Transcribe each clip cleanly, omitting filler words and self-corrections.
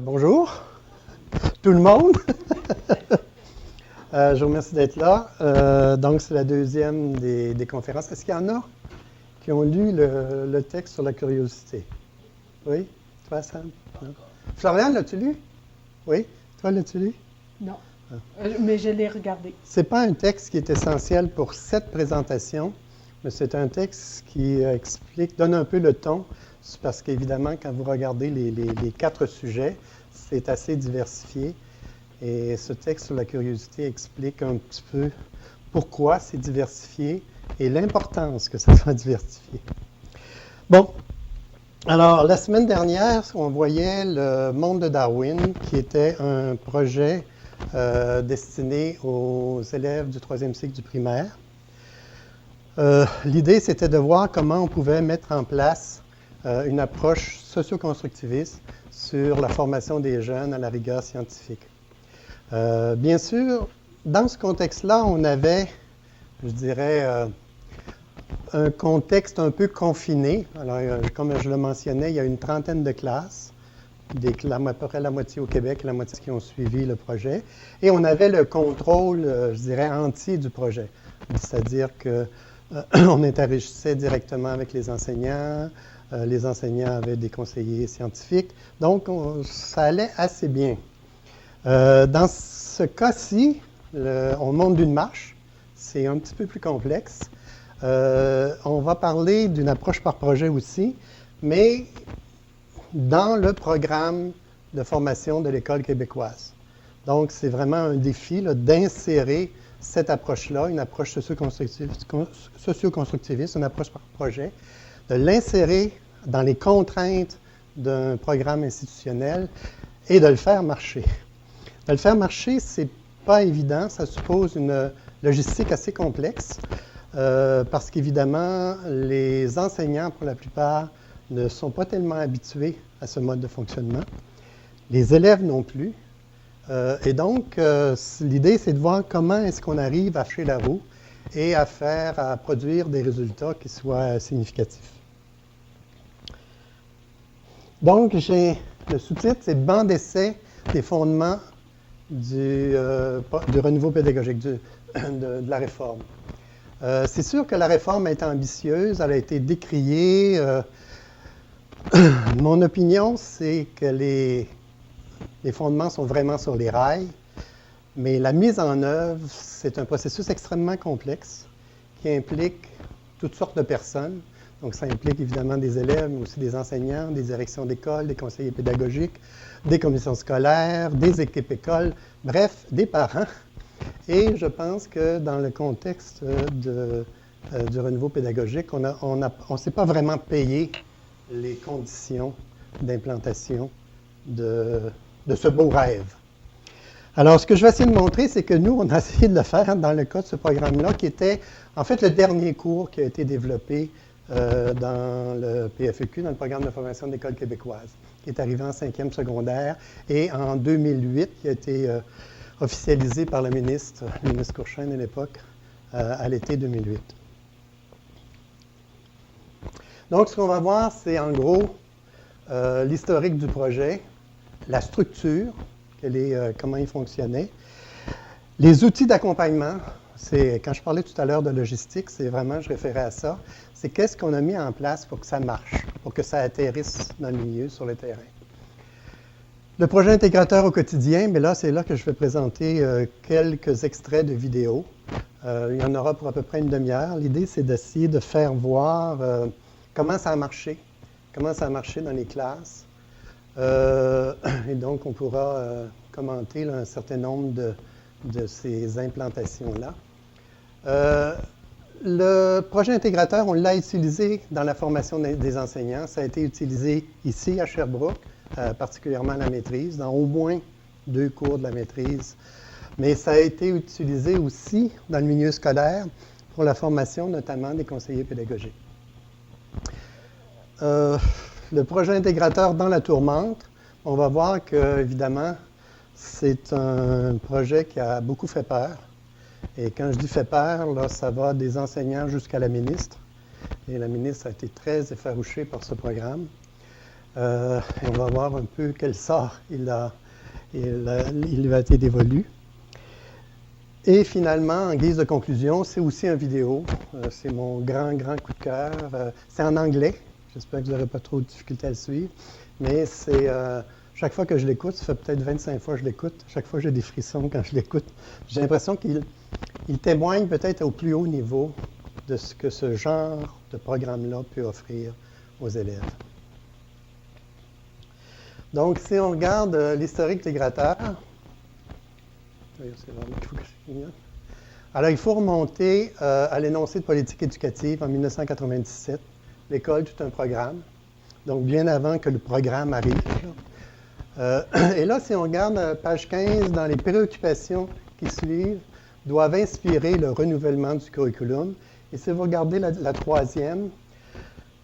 Bonjour, tout le monde. Je vous remercie d'être là. Donc, c'est la deuxième des conférences. Est-ce qu'il y en a qui ont lu le texte sur la curiosité? Oui? Toi, Sam? Non? Florian, l'as-tu lu? Oui? Toi, l'as-tu lu? Non, mais je l'ai regardé. Ce n'est pas un texte qui est essentiel pour cette présentation, mais c'est un texte qui explique, donne un peu le ton, parce qu'évidemment, quand vous regardez les 4 sujets, c'est assez diversifié. Et ce texte sur la curiosité explique un petit peu pourquoi c'est diversifié et l'importance que ça soit diversifié. Bon, alors la semaine dernière, on voyait le monde de Darwin, qui était un projet destiné aux élèves du 3e cycle du primaire. L'idée, c'était de voir comment on pouvait mettre en place une approche socio-constructiviste sur la formation des jeunes à la rigueur scientifique. Bien sûr, dans ce contexte-là, on avait, je dirais, un contexte un peu confiné. Alors, comme je le mentionnais, il y a une trentaine de classes, à peu près la moitié au Québec et la moitié qui ont suivi le projet. Et on avait le contrôle, je dirais, entier du projet. C'est-à-dire qu'on interagissait directement avec les enseignants avaient des conseillers scientifiques. Donc, ça allait assez bien. Dans ce cas-ci, on monte d'une marche. C'est un petit peu plus complexe. On va parler d'une approche par projet aussi, mais dans le programme de formation de l'École québécoise. Donc, c'est vraiment un défi d'insérer cette approche-là, une approche socio-constructiviste, une approche par projet, de l'insérer dans les contraintes d'un programme institutionnel et de le faire marcher. De le faire marcher, c'est pas évident, ça suppose une logistique assez complexe, parce qu'évidemment, les enseignants, pour la plupart, ne sont pas tellement habitués à ce mode de fonctionnement. Les élèves non plus. Et donc, l'idée, c'est de voir comment est-ce qu'on arrive à faire la roue et à produire des résultats qui soient significatifs. Donc, le sous-titre, c'est « Banc d'essai des fondements du renouveau pédagogique, de la réforme ». C'est sûr que la réforme est ambitieuse, elle a été décriée. Mon opinion, c'est que les fondements sont vraiment sur les rails, mais la mise en œuvre, c'est un processus extrêmement complexe qui implique toutes sortes de personnes. Donc, ça implique évidemment des élèves, mais aussi des enseignants, des directions d'école, des conseillers pédagogiques, des commissions scolaires, des équipes écoles, bref, des parents. Et je pense que dans le contexte du renouveau pédagogique, on ne s'est pas vraiment payé les conditions d'implantation de ce beau rêve. Alors, ce que je vais essayer de montrer, c'est que nous, on a essayé de le faire dans le cas de ce programme-là, qui était en fait le dernier cours qui a été développé dans le PFEQ, dans le programme de formation de l'École québécoise, qui est arrivé en 5e secondaire et en 2008, qui a été officialisé par le ministre Courchaine à l'époque, à l'été 2008. Donc, ce qu'on va voir, c'est en gros l'historique du projet, la structure, comment il fonctionnait, les outils d'accompagnement. Quand je parlais tout à l'heure de logistique, c'est vraiment, je référais à ça, c'est qu'est-ce qu'on a mis en place pour que ça marche, pour que ça atterrisse dans le milieu, sur le terrain. Le projet intégrateur au quotidien, mais là, c'est là que je vais présenter quelques extraits de vidéos. Il y en aura pour à peu près une demi-heure. L'idée, c'est d'essayer de faire voir comment ça a marché dans les classes. Et donc, on pourra commenter un certain nombre de ces implantations-là. Le projet intégrateur, on l'a utilisé dans la formation des enseignants. Ça a été utilisé ici, à Sherbrooke, particulièrement à la maîtrise, dans au moins 2 cours de la maîtrise. Mais ça a été utilisé aussi dans le milieu scolaire pour la formation notamment des conseillers pédagogiques. Le projet intégrateur dans la tourmente, on va voir que, évidemment, c'est un projet qui a beaucoup fait peur. Et quand je dis fait peur, là, ça va des enseignants jusqu'à la ministre. Et la ministre a été très effarouchée par ce programme. Et on va voir un peu quel sort il lui a été dévolu. Et finalement, en guise de conclusion, c'est aussi une vidéo. C'est mon grand coup de cœur. C'est en anglais. J'espère que vous n'aurez pas trop de difficulté à le suivre. Mais c'est chaque fois que je l'écoute, ça fait peut-être 25 fois que je l'écoute. Chaque fois, j'ai des frissons quand je l'écoute. J'ai l'impression qu'il témoigne peut-être au plus haut niveau de ce que ce genre de programme-là peut offrir aux élèves. Donc, si on regarde l'historique des grateurs, alors il faut remonter à l'énoncé de politique éducative en 1997. L'école, tout un programme. Donc, bien avant que le programme arrive. Et là, si on regarde page 15, dans les préoccupations qui suivent, doivent inspirer le renouvellement du curriculum. Et si vous regardez la troisième,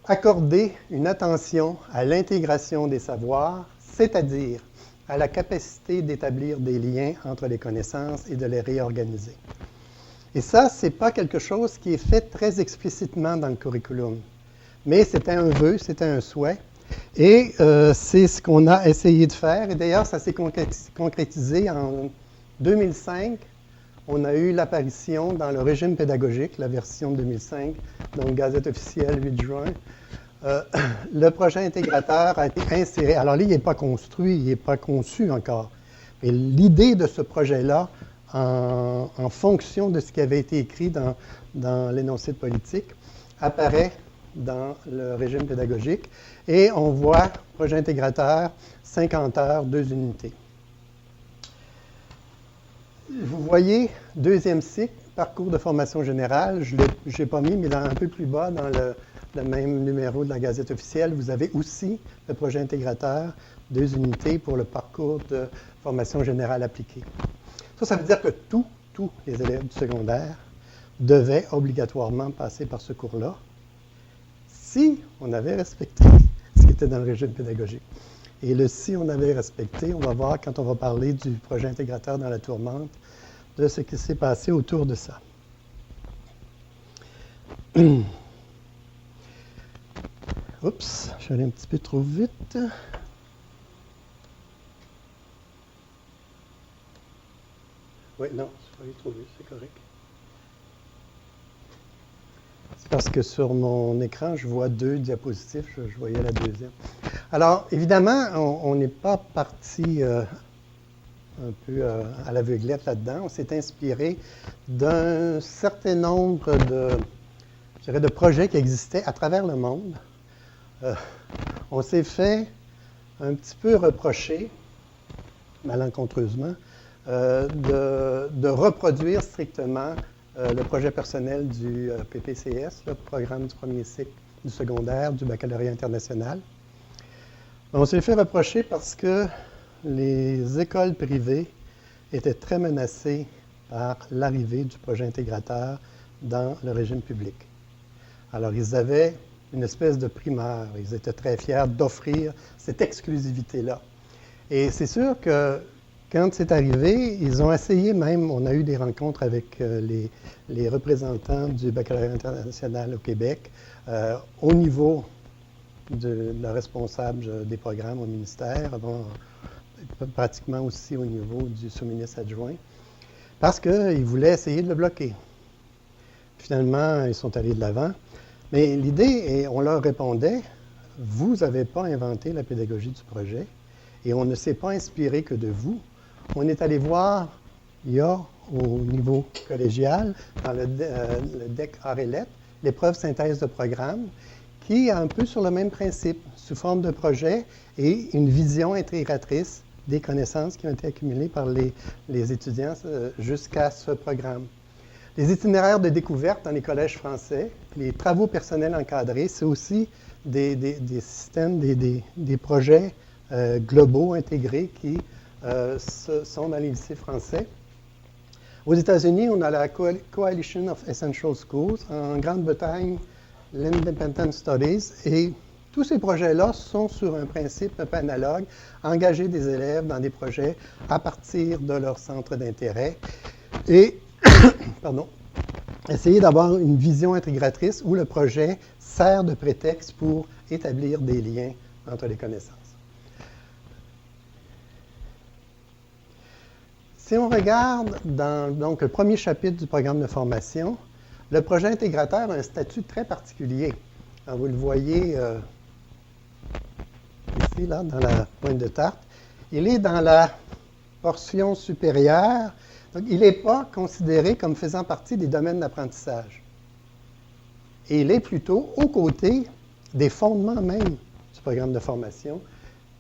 accorder une attention à l'intégration des savoirs, c'est-à-dire à la capacité d'établir des liens entre les connaissances et de les réorganiser. Et ça, ce n'est pas quelque chose qui est fait très explicitement dans le curriculum. Mais c'était un vœu, c'était un souhait. Et c'est ce qu'on a essayé de faire. Et d'ailleurs, ça s'est concrétisé en 2005. On a eu l'apparition dans le régime pédagogique, la version 2005, donc Gazette officielle 8 juin. Le projet intégrateur a été inséré. Alors là, il n'est pas construit, il n'est pas conçu encore. Mais l'idée de ce projet-là, en fonction de ce qui avait été écrit dans l'énoncé de politique, apparaît dans le régime pédagogique. Et on voit projet intégrateur, 50 heures, 2 unités. Vous voyez, deuxième cycle, parcours de formation générale. Je n'ai pas mis, mais un peu plus bas, dans le même numéro de la Gazette officielle, vous avez aussi le projet intégrateur, 2 unités pour le parcours de formation générale appliquée. Ça veut dire que tous les élèves du secondaire devaient obligatoirement passer par ce cours-là si on avait respecté ce qui était dans le régime pédagogique. Et le si on avait respecté, on va voir quand on va parler du projet intégrateur dans la tourmente, de ce qui s'est passé autour de ça. Oups, je suis allé un petit peu trop vite. Oui, non, je suis allé trop vite, c'est correct. C'est parce que sur mon écran, je vois 2 diapositives, je voyais la deuxième. Alors, évidemment, on n'est pas parti un peu à l'aveuglette là-dedans. On s'est inspiré d'un certain nombre de projets qui existaient à travers le monde. On s'est fait un petit peu reprocher, malencontreusement, de reproduire strictement le projet personnel du PPCS, le programme du premier cycle du secondaire, du baccalauréat international. On s'est fait reprocher parce que les écoles privées étaient très menacées par l'arrivée du projet intégrateur dans le régime public. Alors, ils avaient une espèce de primeur. Ils étaient très fiers d'offrir cette exclusivité-là. Et c'est sûr que quand c'est arrivé, ils ont essayé même, on a eu des rencontres avec les représentants du baccalauréat international au Québec, au niveau de la responsable des programmes au ministère, pratiquement aussi au niveau du sous-ministre adjoint, parce qu'ils voulaient essayer de le bloquer. Finalement, ils sont allés de l'avant. Mais l'idée, et on leur répondait, vous n'avez pas inventé la pédagogie du projet et on ne s'est pas inspiré que de vous. On est allé voir, il y a au niveau collégial, dans le DEC Arts et Lettres, l'épreuve synthèse de programme, qui est un peu sur le même principe, sous forme de projet et une vision intégratrice des connaissances qui ont été accumulées par les étudiants jusqu'à ce programme. Les itinéraires de découverte dans les collèges français, les travaux personnels encadrés, c'est aussi des systèmes, des projets globaux intégrés qui sont dans les lycées français. Aux États-Unis, on a la Coalition of Essential Schools. En Grande-Bretagne, l'Independent Studies. Et tous ces projets-là sont sur un principe un peu analogue, engager des élèves dans des projets à partir de leur centre d'intérêt et essayer d'avoir une vision intégratrice où le projet sert de prétexte pour établir des liens entre les connaissances. Si on regarde dans donc, le premier chapitre du programme de formation, le projet intégrateur a un statut très particulier. Alors, vous le voyez ici, là, dans la pointe de tarte. Il est dans la portion supérieure. Donc, il n'est pas considéré comme faisant partie des domaines d'apprentissage. Et il est plutôt aux côtés des fondements même du programme de formation,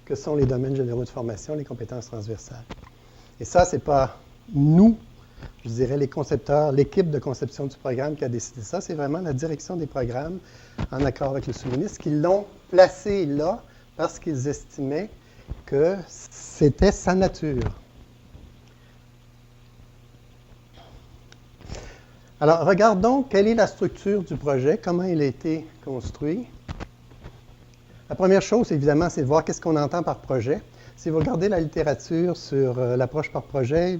que sont les domaines généraux de formation, les compétences transversales. Et ça, ce n'est pas nous, je dirais les concepteurs, l'équipe de conception du programme qui a décidé ça, c'est vraiment la direction des programmes, en accord avec le sous-ministre, qui l'ont placé là parce qu'ils estimaient que c'était sa nature. Alors, regardons quelle est la structure du projet, comment il a été construit. La première chose, évidemment, c'est de voir qu'est-ce qu'on entend par projet. Si vous regardez la littérature sur l'approche par projet,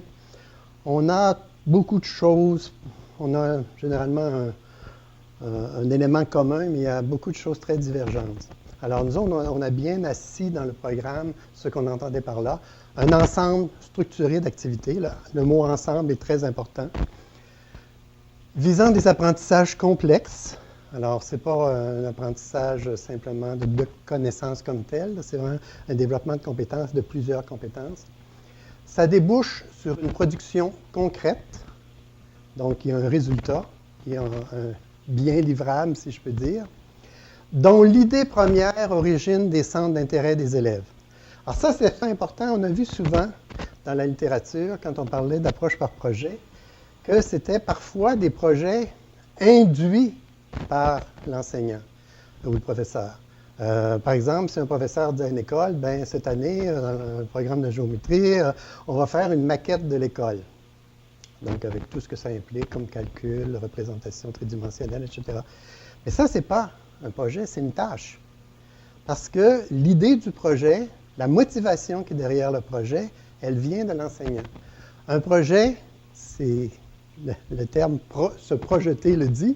on a beaucoup de choses. On a généralement un élément commun, mais il y a beaucoup de choses très divergentes. Alors, nous, on a bien assis dans le programme ce qu'on entendait par là. Un ensemble structuré d'activités. Le mot « ensemble » est très important. Visant des apprentissages complexes. Alors, ce n'est pas un apprentissage simplement de connaissances comme telles. C'est vraiment un développement de compétences, de plusieurs compétences. Ça débouche sur une production concrète. Donc, il y a un résultat, il y a un bien livrable, si je peux dire, dont l'idée première origine des centres d'intérêt des élèves. Alors ça, c'est très important. On a vu souvent dans la littérature, quand on parlait d'approche par projet, que c'était parfois des projets induits par l'enseignant ou le professeur. Par exemple, si un professeur dit à une école, bien, cette année, dans le programme de géométrie, on va faire une maquette de l'école. Donc, avec tout ce que ça implique, comme calcul, représentation tridimensionnelle, etc. Mais ça, ce n'est pas un projet, c'est une tâche. Parce que l'idée du projet, la motivation qui est derrière le projet, elle vient de l'enseignant. Un projet, c'est le terme se projeter le dit,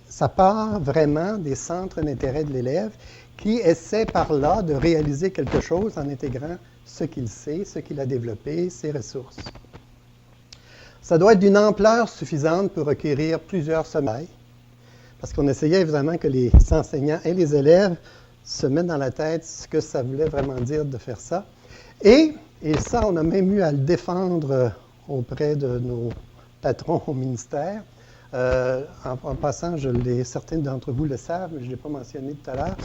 ça part vraiment des centres d'intérêt de l'élève qui essaie par là de réaliser quelque chose en intégrant ce qu'il sait, ce qu'il a développé, ses ressources. Ça doit être d'une ampleur suffisante pour requérir plusieurs sommeils, parce qu'on essayait évidemment que les enseignants et les élèves se mettent dans la tête ce que ça voulait vraiment dire de faire ça. Et ça, on a même eu à le défendre auprès de nos patrons au ministère. En passant, certains d'entre vous le savent, mais je ne l'ai pas mentionné tout à l'heure.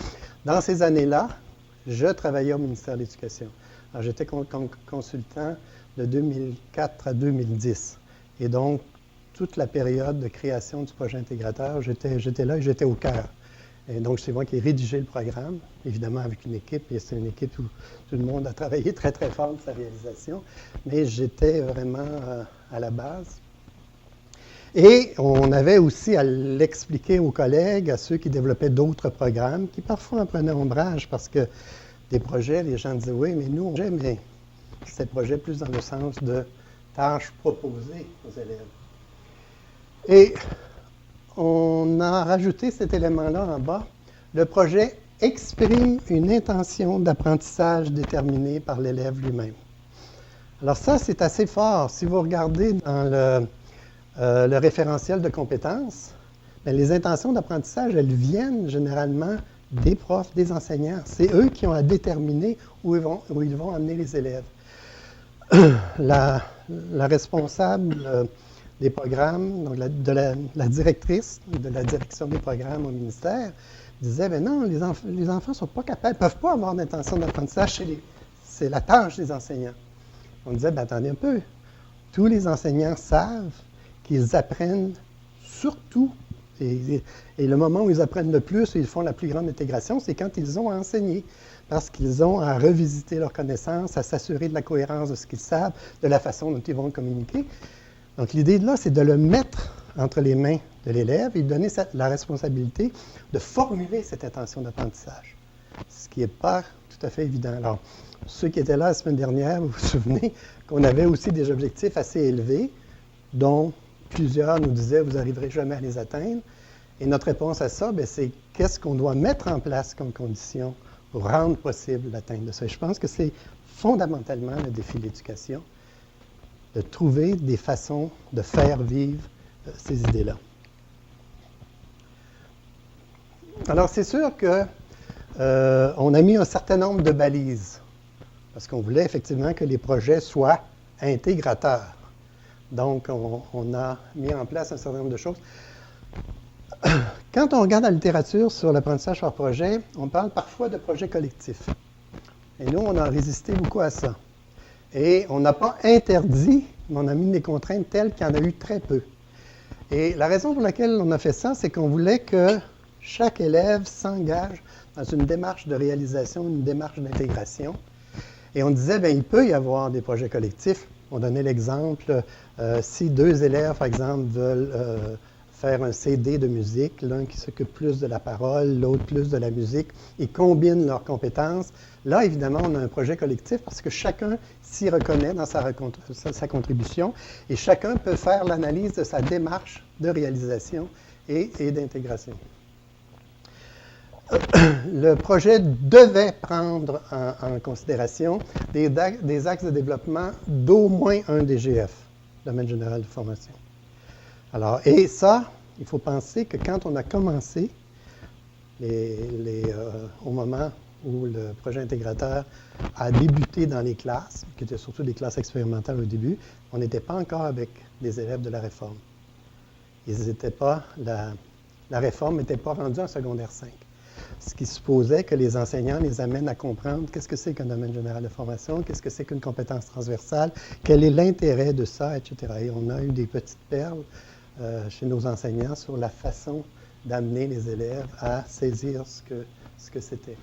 Dans ces années-là, je travaillais au ministère de l'Éducation. Alors, j'étais consultant de 2004 à 2010. Et donc, toute la période de création du projet intégrateur, j'étais là et j'étais au cœur. Et donc, c'est moi qui ai rédigé le programme, évidemment avec une équipe, et c'est une équipe où tout le monde a travaillé très, très fort pour sa réalisation, mais j'étais vraiment à la base. Et on avait aussi à l'expliquer aux collègues, à ceux qui développaient d'autres programmes, qui parfois en prenaient ombrage parce que des projets, les gens disaient « Oui, mais nous, on mais c'est projet plus dans le sens de tâches proposées aux élèves. » Et on a rajouté cet élément-là en bas. Le projet exprime une intention d'apprentissage déterminée par l'élève lui-même. Alors ça, c'est assez fort. Si vous regardez dans le référentiel de compétences, bien, les intentions d'apprentissage, elles viennent généralement des profs, des enseignants. C'est eux qui ont à déterminer où ils vont amener les élèves. La responsable des programmes, donc la directrice de la direction des programmes au ministère, disait, bien non, les enfants ne sont pas capables, ne peuvent pas avoir d'intention d'apprentissage c'est la tâche des enseignants. On disait, bien attendez un peu, tous les enseignants savent qu'ils apprennent surtout, et le moment où ils apprennent le plus et ils font la plus grande intégration, c'est quand ils ont à enseigner, parce qu'ils ont à revisiter leurs connaissances, à s'assurer de la cohérence de ce qu'ils savent, de la façon dont ils vont communiquer. Donc l'idée de là, c'est de le mettre entre les mains de l'élève et lui donner la responsabilité de formuler cette intention d'apprentissage, ce qui n'est pas tout à fait évident. Alors, ceux qui étaient là la semaine dernière, vous vous souvenez qu'on avait aussi des objectifs assez élevés, dont plusieurs nous disaient « vous n'arriverez jamais à les atteindre ». Et notre réponse à ça, c'est qu'est-ce qu'on doit mettre en place comme condition pour rendre possible l'atteinte de ça. Et je pense que c'est fondamentalement le défi de l'éducation, de trouver des façons de faire vivre ces idées-là. Alors, c'est sûr que on a mis un certain nombre de balises, parce qu'on voulait effectivement que les projets soient intégrateurs. Donc, on a mis en place un certain nombre de choses. Quand on regarde la littérature sur l'apprentissage par projet, on parle parfois de projets collectifs. Et nous, on a résisté beaucoup à ça. Et on n'a pas interdit, mais on a mis des contraintes telles qu'il y en a eu très peu. Et la raison pour laquelle on a fait ça, c'est qu'on voulait que chaque élève s'engage dans une démarche de réalisation, une démarche d'intégration. Et on disait, bien, il peut y avoir des projets collectifs. On donnait l'exemple, si deux élèves, par exemple, veulent faire un CD de musique, l'un qui s'occupe plus de la parole, l'autre plus de la musique, ils combinent leurs compétences. Là, évidemment, on a un projet collectif parce que chacun s'y reconnaît dans sa contribution et chacun peut faire l'analyse de sa démarche de réalisation et d'intégration. Le projet devait prendre en considération des axes de développement d'au moins un DGF, Domaine général de formation. Alors, et ça, il faut penser que quand on a commencé, au moment où le projet intégrateur a débuté dans les classes, qui étaient surtout des classes expérimentales au début, on n'était pas encore avec les élèves de la réforme. Ils étaient pas, la réforme n'était pas rendue en secondaire 5. Ce qui supposait que les enseignants les amènent à comprendre qu'est-ce que c'est qu'un domaine général de formation, qu'est-ce que c'est qu'une compétence transversale, quel est l'intérêt de ça, etc. Et on a eu des petites perles chez nos enseignants sur la façon d'amener les élèves à saisir ce que c'était.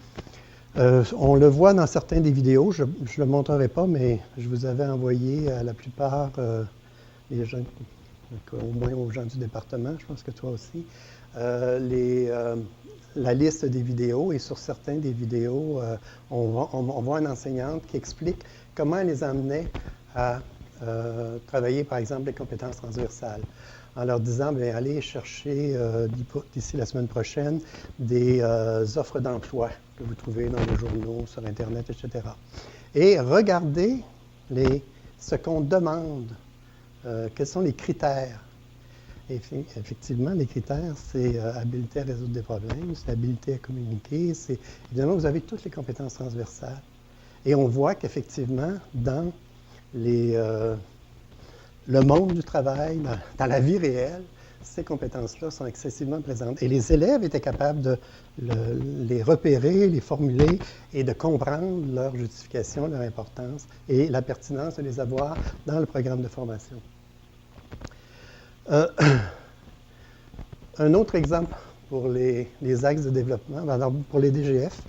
On le voit dans certaines des vidéos, je ne le montrerai pas, mais je vous avais envoyé à la plupart des gens, au moins aux gens du département, je pense que toi aussi, la liste des vidéos, et sur certaines des vidéos, on voit une enseignante qui explique comment elle les amenait à travailler, par exemple, les compétences transversales, en leur disant, bien, allez chercher d'ici la semaine prochaine des offres d'emploi que vous trouvez dans les journaux, sur Internet, etc. Et regardez ce qu'on demande, quels sont les critères. Et effectivement, les critères, c'est habileté à résoudre des problèmes, c'est habileté à communiquer, évidemment, vous avez toutes les compétences transversales. Et on voit qu'effectivement, dans le monde du travail, dans la vie réelle, ces compétences-là sont excessivement présentes. Et les élèves étaient capables de les repérer, les formuler et de comprendre leur justification, leur importance et la pertinence de les avoir dans le programme de formation. Un autre exemple pour les axes de développement, alors pour les DGF,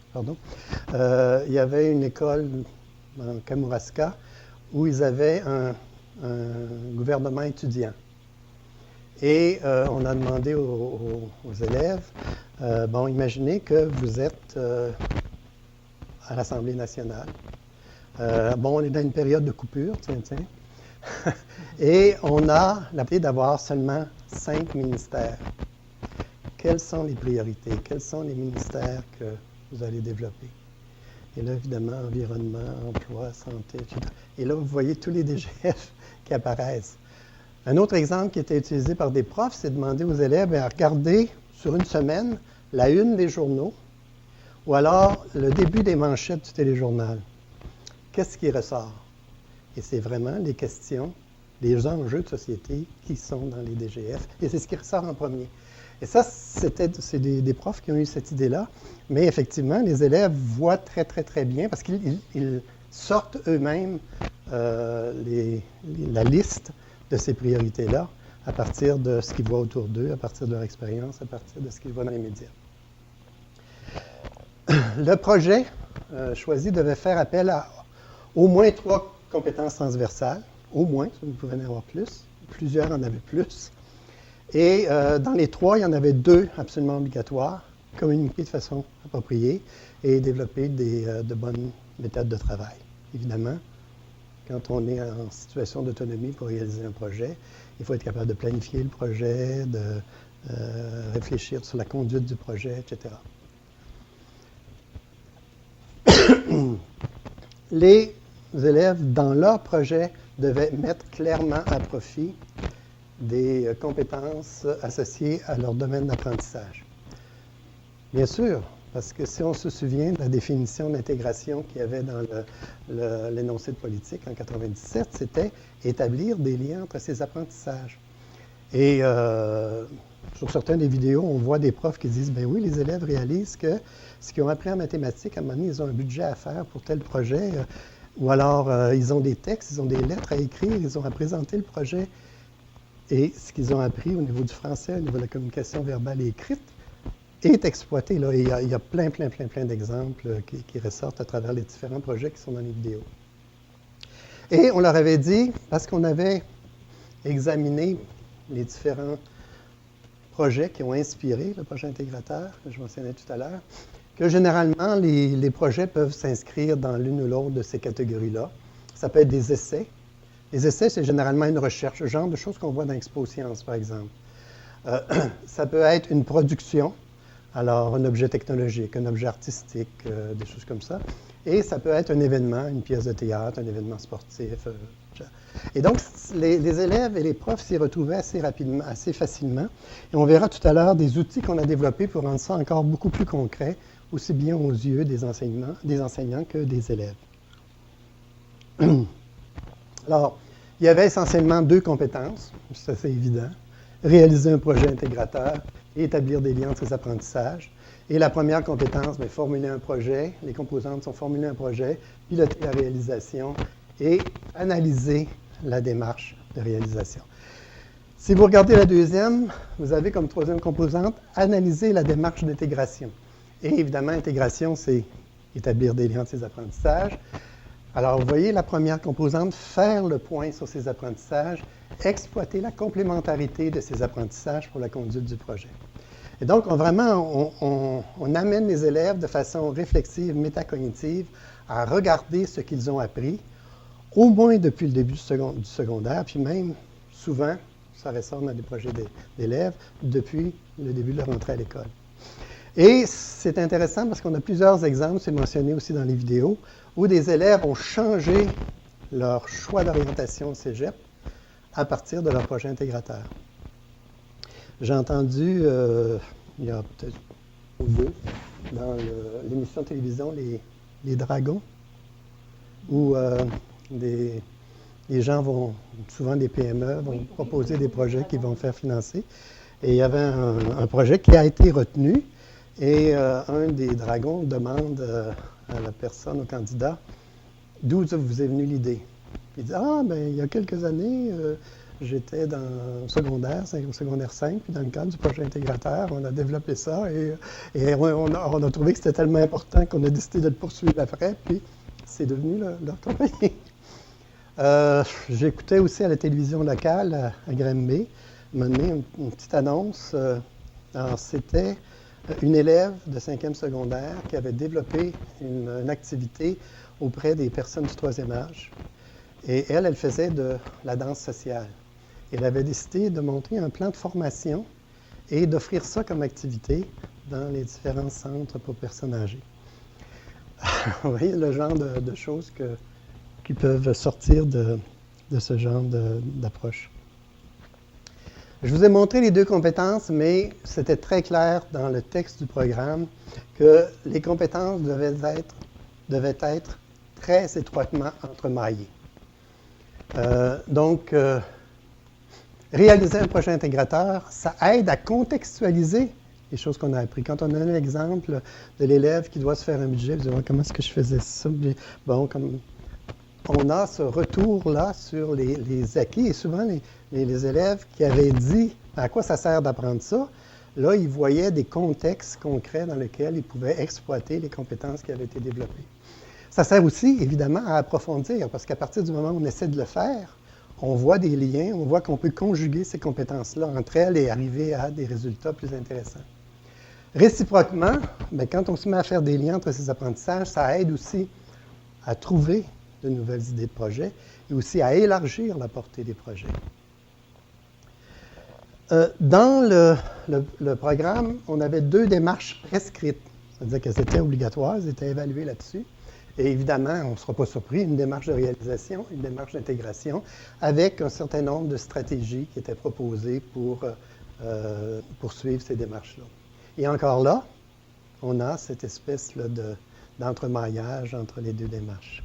il y avait une école dans Kamouraska où ils avaient un gouvernement étudiant. Et on a demandé aux élèves, bon, imaginez que vous êtes à l'Assemblée nationale. Bon, on est dans une période de coupure, tiens. Et on a l'habitude d'avoir seulement 5 ministères. Quelles sont les priorités? Quels sont les ministères que vous allez développer? Et là, évidemment, environnement, emploi, santé, etc. Et là, vous voyez tous les DGF qui apparaissent. Un autre exemple qui était utilisé par des profs, c'est de demander aux élèves à regarder sur une semaine la une des journaux ou alors le début des manchettes du téléjournal. Qu'est-ce qui ressort? Et c'est vraiment les questions, les enjeux de société qui sont dans les DGF. Et c'est ce qui ressort en premier. Et ça, c'est des profs qui ont eu cette idée-là. Mais effectivement, les élèves voient très, très, très bien parce qu'ils sortent eux-mêmes la liste de ces priorités-là à partir de ce qu'ils voient autour d'eux, à partir de leur expérience, à partir de ce qu'ils voient dans les médias. Le projet choisi devait faire appel à au moins 3 compétences transversales, au moins, vous pouvez en avoir plus, plusieurs en avaient plus. Et dans les 3, il y en avait 2 absolument obligatoires, communiquer de façon appropriée et développer de bonnes méthodes de travail. Évidemment, quand on est en situation d'autonomie pour réaliser un projet, il faut être capable de planifier le projet, de réfléchir sur la conduite du projet, etc. les élèves, dans leur projet, devaient mettre clairement à profit des compétences associées à leur domaine d'apprentissage. Bien sûr, parce que si on se souvient de la définition d'intégration qu'il y avait dans l'énoncé de politique en 1997, c'était établir des liens entre ces apprentissages. Et sur certaines des vidéos, on voit des profs qui disent, ben oui, les élèves réalisent que ce qu'ils ont appris en mathématiques, à un moment donné, ils ont un budget à faire pour tel projet, ou alors ils ont des textes, ils ont des lettres à écrire, ils ont à présenter le projet. Et ce qu'ils ont appris au niveau du français, au niveau de la communication verbale et écrite, est exploité. Là. Et il y a plein d'exemples qui ressortent à travers les différents projets qui sont dans les vidéos. Et on leur avait dit, parce qu'on avait examiné les différents projets qui ont inspiré le projet intégrateur, que je mentionnais tout à l'heure, que généralement, les projets peuvent s'inscrire dans l'une ou l'autre de ces catégories-là. Ça peut être des essais. Les essais, c'est généralement une recherche, le genre de choses qu'on voit dans Expo Science, par exemple. Ça peut être une production, alors un objet technologique, un objet artistique, des choses comme ça. Et ça peut être un événement, une pièce de théâtre, un événement sportif. Et donc, les élèves et les profs s'y retrouvaient assez rapidement, assez facilement. Et on verra tout à l'heure des outils qu'on a développés pour rendre ça encore beaucoup plus concret, aussi bien aux yeux des enseignants que des élèves. Alors, il y avait essentiellement deux compétences, c'est assez évident. Réaliser un projet intégrateur et établir des liens entre ces apprentissages. Et la première compétence, bien, formuler un projet. Les composantes sont formuler un projet, piloter la réalisation et analyser la démarche de réalisation. Si vous regardez la deuxième, vous avez comme troisième composante analyser la démarche d'intégration. Et évidemment, intégration, c'est établir des liens entre ces apprentissages. Alors, vous voyez la première composante, faire le point sur ces apprentissages, exploiter la complémentarité de ces apprentissages pour la conduite du projet. Et donc, on amène les élèves de façon réflexive, métacognitive, à regarder ce qu'ils ont appris, au moins depuis le début du secondaire, puis même, souvent, ça ressort dans des projets d'élèves, depuis le début de leur entrée à l'école. Et c'est intéressant parce qu'on a plusieurs exemples, c'est mentionné aussi dans les vidéos, où des élèves ont changé leur choix d'orientation au cégep à partir de leur projet intégrateur. J'ai entendu, il y a peut-être deux, dans l'émission de télévision Les Dragons, où les gens vont, souvent des PME, vont proposer des projets qu'ils vont faire financer. Et il y avait un projet qui a été retenu, et un des dragons demande à la personne, au candidat, d'où vous est venue l'idée. Il dit, il y a quelques années, j'étais dans le secondaire 5, puis dans le cadre du projet intégrateur, on a développé ça, et on a trouvé que c'était tellement important qu'on a décidé de le poursuivre après, puis c'est devenu leur compagnie. J'écoutais aussi à la télévision locale, à Granby, une petite annonce. Alors, c'était une élève de 5e secondaire qui avait développé une activité auprès des personnes du 3e âge. Et elle faisait de la danse sociale. Elle avait décidé de monter un plan de formation et d'offrir ça comme activité dans les différents centres pour personnes âgées. Vous voyez le genre de choses qui peuvent sortir de ce genre d'approche. Je vous ai montré les deux compétences, mais c'était très clair dans le texte du programme que les compétences devaient être très étroitement entremaillées. Donc, réaliser un projet intégrateur, ça aide à contextualiser les choses qu'on a apprises. Quand on a un exemple de l'élève qui doit se faire un budget, vous allez voir comment est-ce que je faisais ça. Bon, comme on a ce retour-là sur les acquis, et souvent les élèves qui avaient dit à quoi ça sert d'apprendre ça, là, ils voyaient des contextes concrets dans lesquels ils pouvaient exploiter les compétences qui avaient été développées. Ça sert aussi, évidemment, à approfondir, parce qu'à partir du moment où on essaie de le faire, on voit des liens, on voit qu'on peut conjuguer ces compétences-là entre elles et arriver à des résultats plus intéressants. Réciproquement, quand on se met à faire des liens entre ces apprentissages, ça aide aussi à trouver de nouvelles idées de projet et aussi à élargir la portée des projets. Dans le programme, on avait deux démarches prescrites, c'est-à-dire qu'elles étaient obligatoires, elles étaient évaluées là-dessus. Et évidemment, on ne sera pas surpris, une démarche de réalisation, une démarche d'intégration, avec un certain nombre de stratégies qui étaient proposées pour poursuivre ces démarches-là. Et encore là, on a cette espèce là, d'entremaillage entre les deux démarches.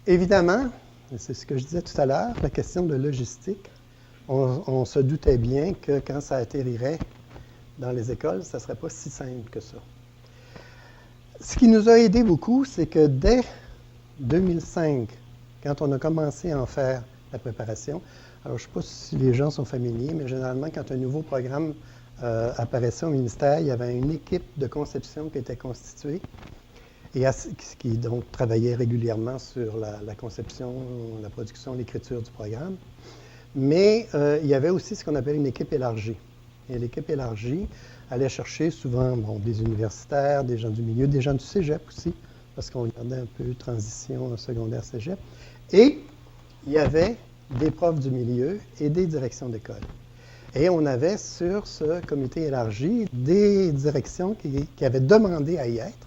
Évidemment, c'est ce que je disais tout à l'heure, la question de logistique, on se doutait bien que quand ça atterrirait dans les écoles, ça ne serait pas si simple que ça. Ce qui nous a aidé beaucoup, c'est que dès 2005, quand on a commencé à en faire la préparation, alors je ne sais pas si les gens sont familiers, mais généralement, quand un nouveau programme apparaissait au ministère, il y avait une équipe de conception qui était constituée et qui donc travaillait régulièrement sur la conception, la production, l'écriture du programme. Mais il y avait aussi ce qu'on appelle une équipe élargie. Et l'équipe élargie allait chercher souvent des universitaires, des gens du milieu, des gens du cégep aussi, parce qu'on regardait un peu transition secondaire-cégep. Et il y avait des profs du milieu et des directions d'école. Et on avait sur ce comité élargi des directions qui avaient demandé à y être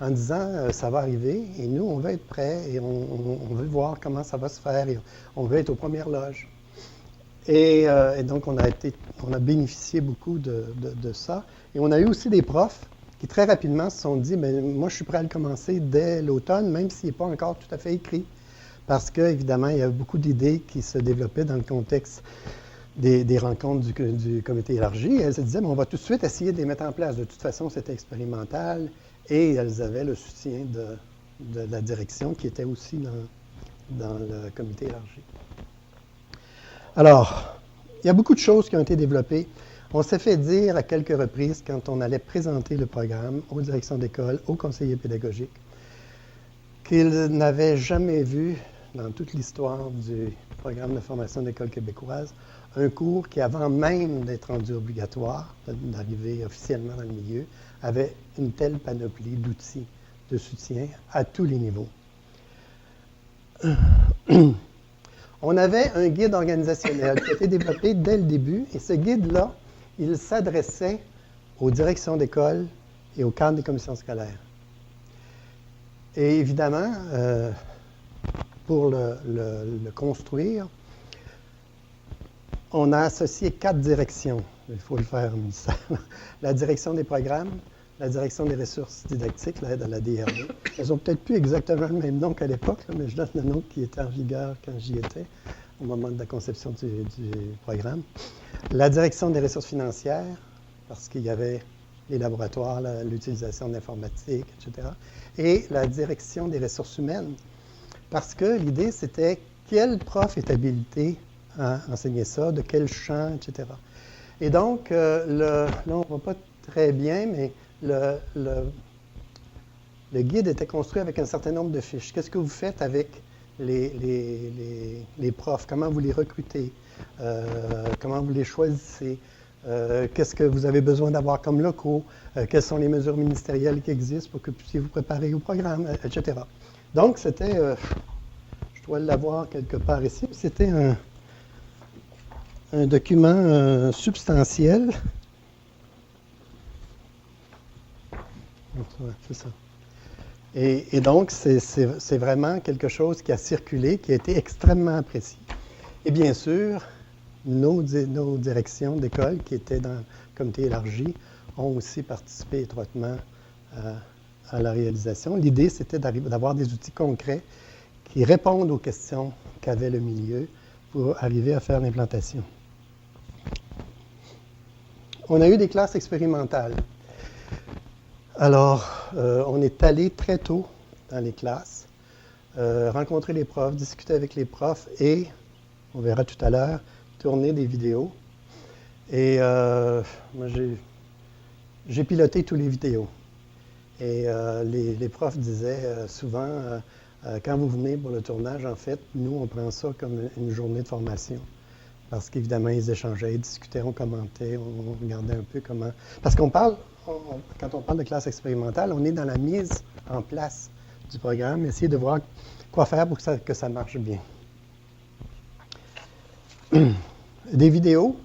en disant ça va arriver et nous, on veut être prêts et on veut voir comment ça va se faire et on veut être aux premières loges. Et donc, on a bénéficié beaucoup de ça. Et on a eu aussi des profs qui très rapidement se sont dit, bien, moi, je suis prêt à le commencer dès l'automne, même s'il n'est pas encore tout à fait écrit. Parce qu'évidemment, il y a beaucoup d'idées qui se développaient dans le contexte des rencontres du comité élargi. Et elles se disaient, on va tout de suite essayer de les mettre en place. De toute façon, c'était expérimental. Et elles avaient le soutien de la direction qui était aussi dans le comité élargi. Alors, il y a beaucoup de choses qui ont été développées. On s'est fait dire à quelques reprises, quand on allait présenter le programme aux directions d'école, aux conseillers pédagogiques, qu'ils n'avaient jamais vu, dans toute l'histoire du programme de formation d'école québécoise, un cours qui, avant même d'être rendu obligatoire, d'arriver officiellement dans le milieu, avait une telle panoplie d'outils de soutien à tous les niveaux. On avait un guide organisationnel qui a été développé dès le début, et ce guide-là, il s'adressait aux directions d'école et aux cadres des commissions scolaires. Et évidemment, pour le construire, on a associé 4 directions. Il faut le faire au ministère. La direction des programmes, la direction des ressources didactiques, l'aide à la DRD. Elles n'ont peut-être plus exactement le même nom qu'à l'époque, mais je donne le nom qui était en vigueur quand j'y étais, au moment de la conception du programme. La direction des ressources financières, parce qu'il y avait les laboratoires, l'utilisation de l'informatique, etc. Et la direction des ressources humaines, parce que l'idée, c'était quel prof est habilité à enseigner ça, de quel champ, etc. Et donc, là, on ne voit pas très bien, mais le guide était construit avec un certain nombre de fiches. Qu'est-ce que vous faites avec les profs? Comment vous les recrutez? Comment vous les choisissez? Qu'est-ce que vous avez besoin d'avoir comme locaux? Quelles sont les mesures ministérielles qui existent pour que vous puissiez vous préparer au programme, etc. Donc, c'était, je dois l'avoir quelque part ici, c'était un document substantiel. C'est ça. Et donc, c'est vraiment quelque chose qui a circulé, qui a été extrêmement apprécié. Et bien sûr, nos directions d'école qui étaient dans le comité élargi ont aussi participé étroitement à la réalisation. L'idée, c'était d'avoir des outils concrets qui répondent aux questions qu'avait le milieu pour arriver à faire l'implantation. On a eu des classes expérimentales. Alors, on est allé très tôt dans les classes, rencontrer les profs, discuter avec les profs et, on verra tout à l'heure, tourner des vidéos. Et moi, j'ai piloté tous les vidéos. Et les profs disaient souvent, quand vous venez pour le tournage, en fait, nous, on prend ça comme une journée de formation. Parce qu'évidemment, ils échangeaient, ils discutaient, on commentait, on regardait un peu comment... Parce qu'on parle, quand on parle de classe expérimentale, on est dans la mise en place du programme, essayer de voir quoi faire pour que ça marche bien. Des vidéos.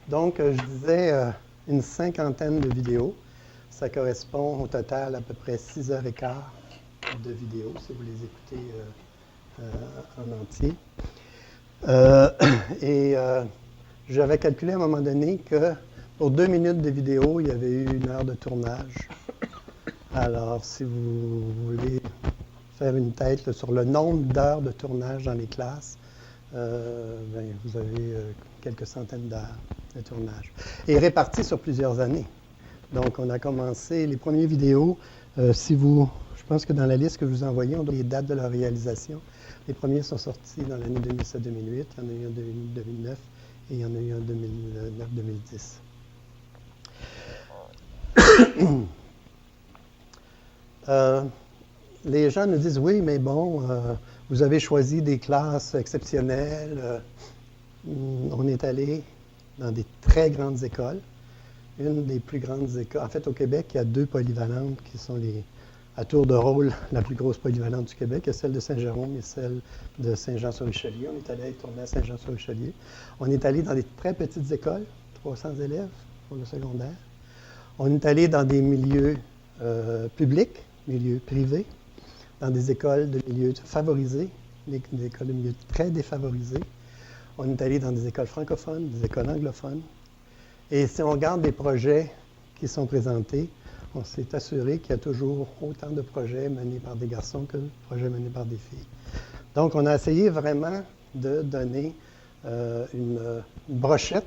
Donc, je disais, une cinquantaine de vidéos. Ça correspond au total à peu près 6h15 de vidéos, si vous les écoutez en entier. J'avais calculé à un moment donné que pour 2 minutes de vidéo, il y avait eu 1 heure de tournage. Alors, si vous voulez faire une tête là, sur le nombre d'heures de tournage dans les classes, vous avez quelques centaines d'heures de tournage. Et répartis sur plusieurs années. Donc, on a commencé les premières vidéos. Je pense que dans la liste que je vous ai envoyée, on a les dates de leur réalisation. Les premiers sont sortis dans l'année 2007-2008, il y en a eu en 2009 et il y en a eu en 2010. Les gens nous disent, oui, mais bon, vous avez choisi des classes exceptionnelles. On est allé dans des très grandes écoles. Une des plus grandes écoles. En fait, au Québec, il y a 2 polyvalentes qui sont à tour de rôle la plus grosse polyvalente du Québec. Il y a celle de Saint-Jérôme et celle de Saint-Jean-sur-Richelieu. On est allé tourner à Saint-Jean-sur-Richelieu. On est allé dans des très petites écoles, 300 élèves pour le secondaire. On est allé dans des milieux publics, milieux privés, dans des écoles de milieux favorisés, des écoles de milieux très défavorisés. On est allé dans des écoles francophones, des écoles anglophones. Et si on regarde les projets qui sont présentés, on s'est assuré qu'il y a toujours autant de projets menés par des garçons que de projets menés par des filles. Donc, on a essayé vraiment de donner une brochette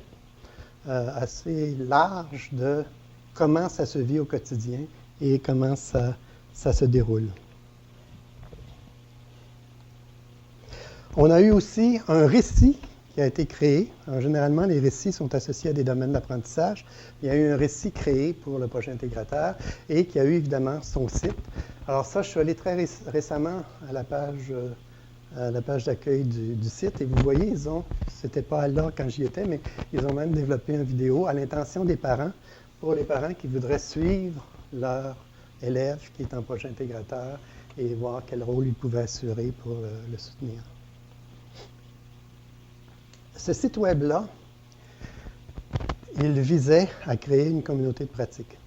assez large de comment ça se vit au quotidien et comment ça se déroule. On a eu aussi un récit qui a été créé. Alors, généralement, les récits sont associés à des domaines d'apprentissage. Il y a eu un récit créé pour le projet intégrateur et qui a eu évidemment son site. Alors ça, je suis allé très récemment à la page d'accueil du site et vous voyez, c'était pas là quand j'y étais, mais ils ont même développé une vidéo à l'intention des parents, pour les parents qui voudraient suivre leur élève qui est en projet intégrateur et voir quel rôle ils pouvaient assurer pour le soutenir. Ce site web-là, il visait à créer une communauté de pratique.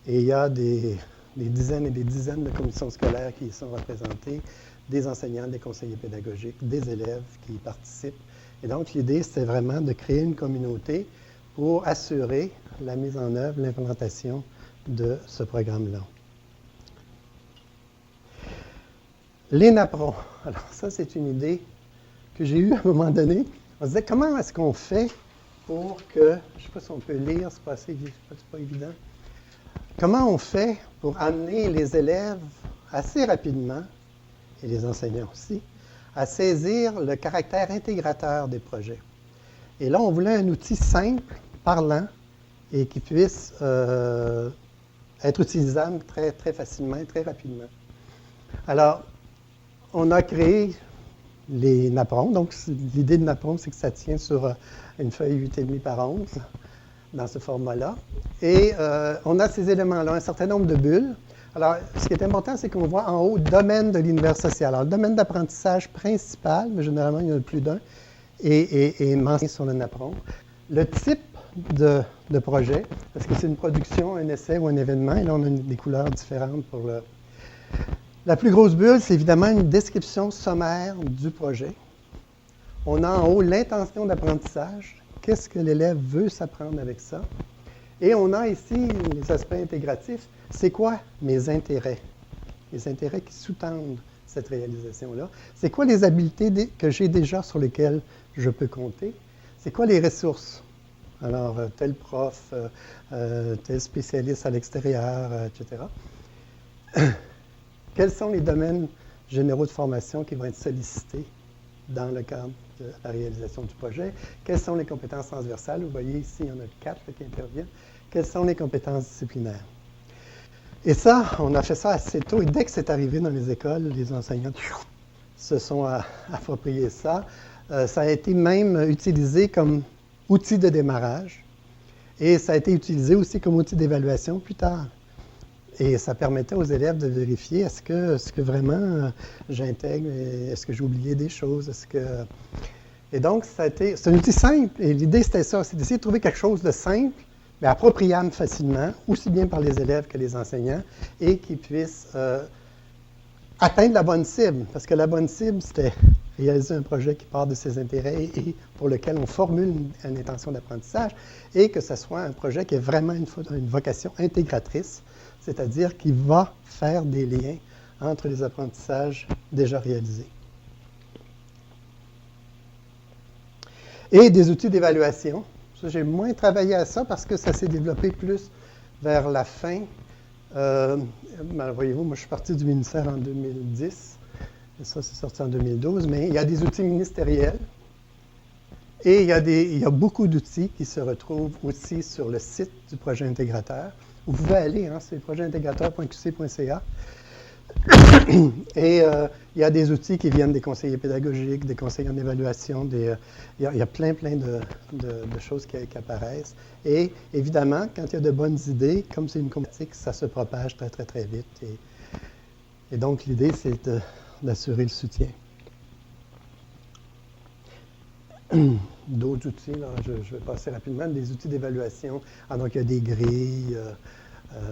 Et il y a des dizaines et des dizaines de commissions scolaires qui y sont représentées, des enseignants, des conseillers pédagogiques, des élèves qui y participent. Et donc, l'idée, c'était vraiment de créer une communauté pour assurer la mise en œuvre, l'implémentation de ce programme-là. Les napperons. Alors, ça, c'est une idée que j'ai eue à un moment donné. On se disait, comment est-ce qu'on fait pour que, je ne sais pas si on peut lire, c'est pas évident. Comment on fait pour amener les élèves assez rapidement, et les enseignants aussi, à saisir le caractère intégrateur des projets? Et là, on voulait un outil simple, parlant, et qui puisse être utilisable très, très facilement et très rapidement. Alors, on a créé les napperons. Donc, l'idée de napperon, c'est que ça tient sur une feuille 8,5 par 11, dans ce format-là. Et on a ces éléments-là, un certain nombre de bulles. Alors, ce qui est important, c'est qu'on voit en haut « Domaine de l'univers social ». Alors, le domaine d'apprentissage principal, mais généralement, il y en a plus d'un, est mentionné sur le napperon. Le type de projet, est-ce que c'est une production, un essai ou un événement? Et là, on a des couleurs différentes pour le... La plus grosse bulle, c'est évidemment une description sommaire du projet. On a en haut l'intention d'apprentissage. Qu'est-ce que l'élève veut s'apprendre avec ça? Et on a ici les aspects intégratifs. C'est quoi mes intérêts? Les intérêts qui sous-tendent cette réalisation-là. C'est quoi les habiletés que j'ai déjà sur lesquelles je peux compter? C'est quoi les ressources? Alors, tel prof, tel spécialiste à l'extérieur, etc. Quels sont les domaines généraux de formation qui vont être sollicités dans le cadre de la réalisation du projet? Quelles sont les compétences transversales? Vous voyez ici, il y en a 4 qui interviennent. Quelles sont les compétences disciplinaires? Et ça, on a fait ça assez tôt. Et dès que c'est arrivé dans les écoles, les enseignants se sont appropriés ça. Ça a été même utilisé comme outil de démarrage. Et ça a été utilisé aussi comme outil d'évaluation plus tard. Et ça permettait aux élèves de vérifier est-ce que vraiment j'intègre, est-ce que j'ai oublié des choses, Et donc, c'est un outil simple. Et l'idée, c'était ça, c'est d'essayer de trouver quelque chose de simple, mais appropriable facilement, aussi bien par les élèves que les enseignants, et qui puissent atteindre la bonne cible. Parce que la bonne cible, c'était réaliser un projet qui part de ses intérêts et pour lequel on formule une intention d'apprentissage, et que ce soit un projet qui ait vraiment une vocation intégratrice, c'est-à-dire qui va faire des liens entre les apprentissages déjà réalisés. Et des outils d'évaluation. J'ai moins travaillé à ça parce que ça s'est développé plus vers la fin. Voyez-vous, moi je suis parti du ministère en 2010, et ça c'est sorti en 2012, mais il y a des outils ministériels et il y a beaucoup d'outils qui se retrouvent aussi sur le site du projet intégrateur. Vous pouvez aller, c'est projetointégrateur.qc.ca. Et il y a des outils qui viennent des conseillers pédagogiques, des conseillers en évaluation, il y a plein de choses qui apparaissent. Et évidemment, quand il y a de bonnes idées, comme c'est une compétition, ça se propage très vite. Et donc, l'idée, c'est d'assurer le soutien. D'autres outils, là, je vais passer rapidement, des outils d'évaluation. Donc, il y a des grilles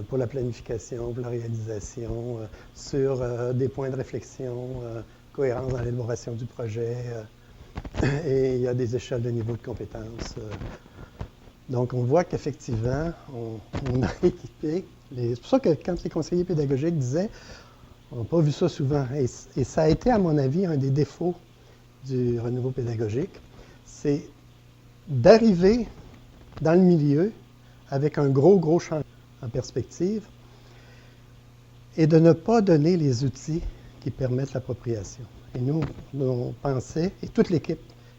pour la planification, pour la réalisation, sur des points de réflexion, cohérence dans l'élaboration du projet, et il y a des échelles de niveau de compétences. Donc, on voit qu'effectivement, on a équipé. C'est pour ça que quand les conseillers pédagogiques disaient, on n'a pas vu ça souvent, et ça a été, à mon avis, un des défauts du renouveau pédagogique, c'est d'arriver dans le milieu avec un gros changement en perspective, et de ne pas donner les outils qui permettent l'appropriation. Et nous, on pensait, et toute l'équipe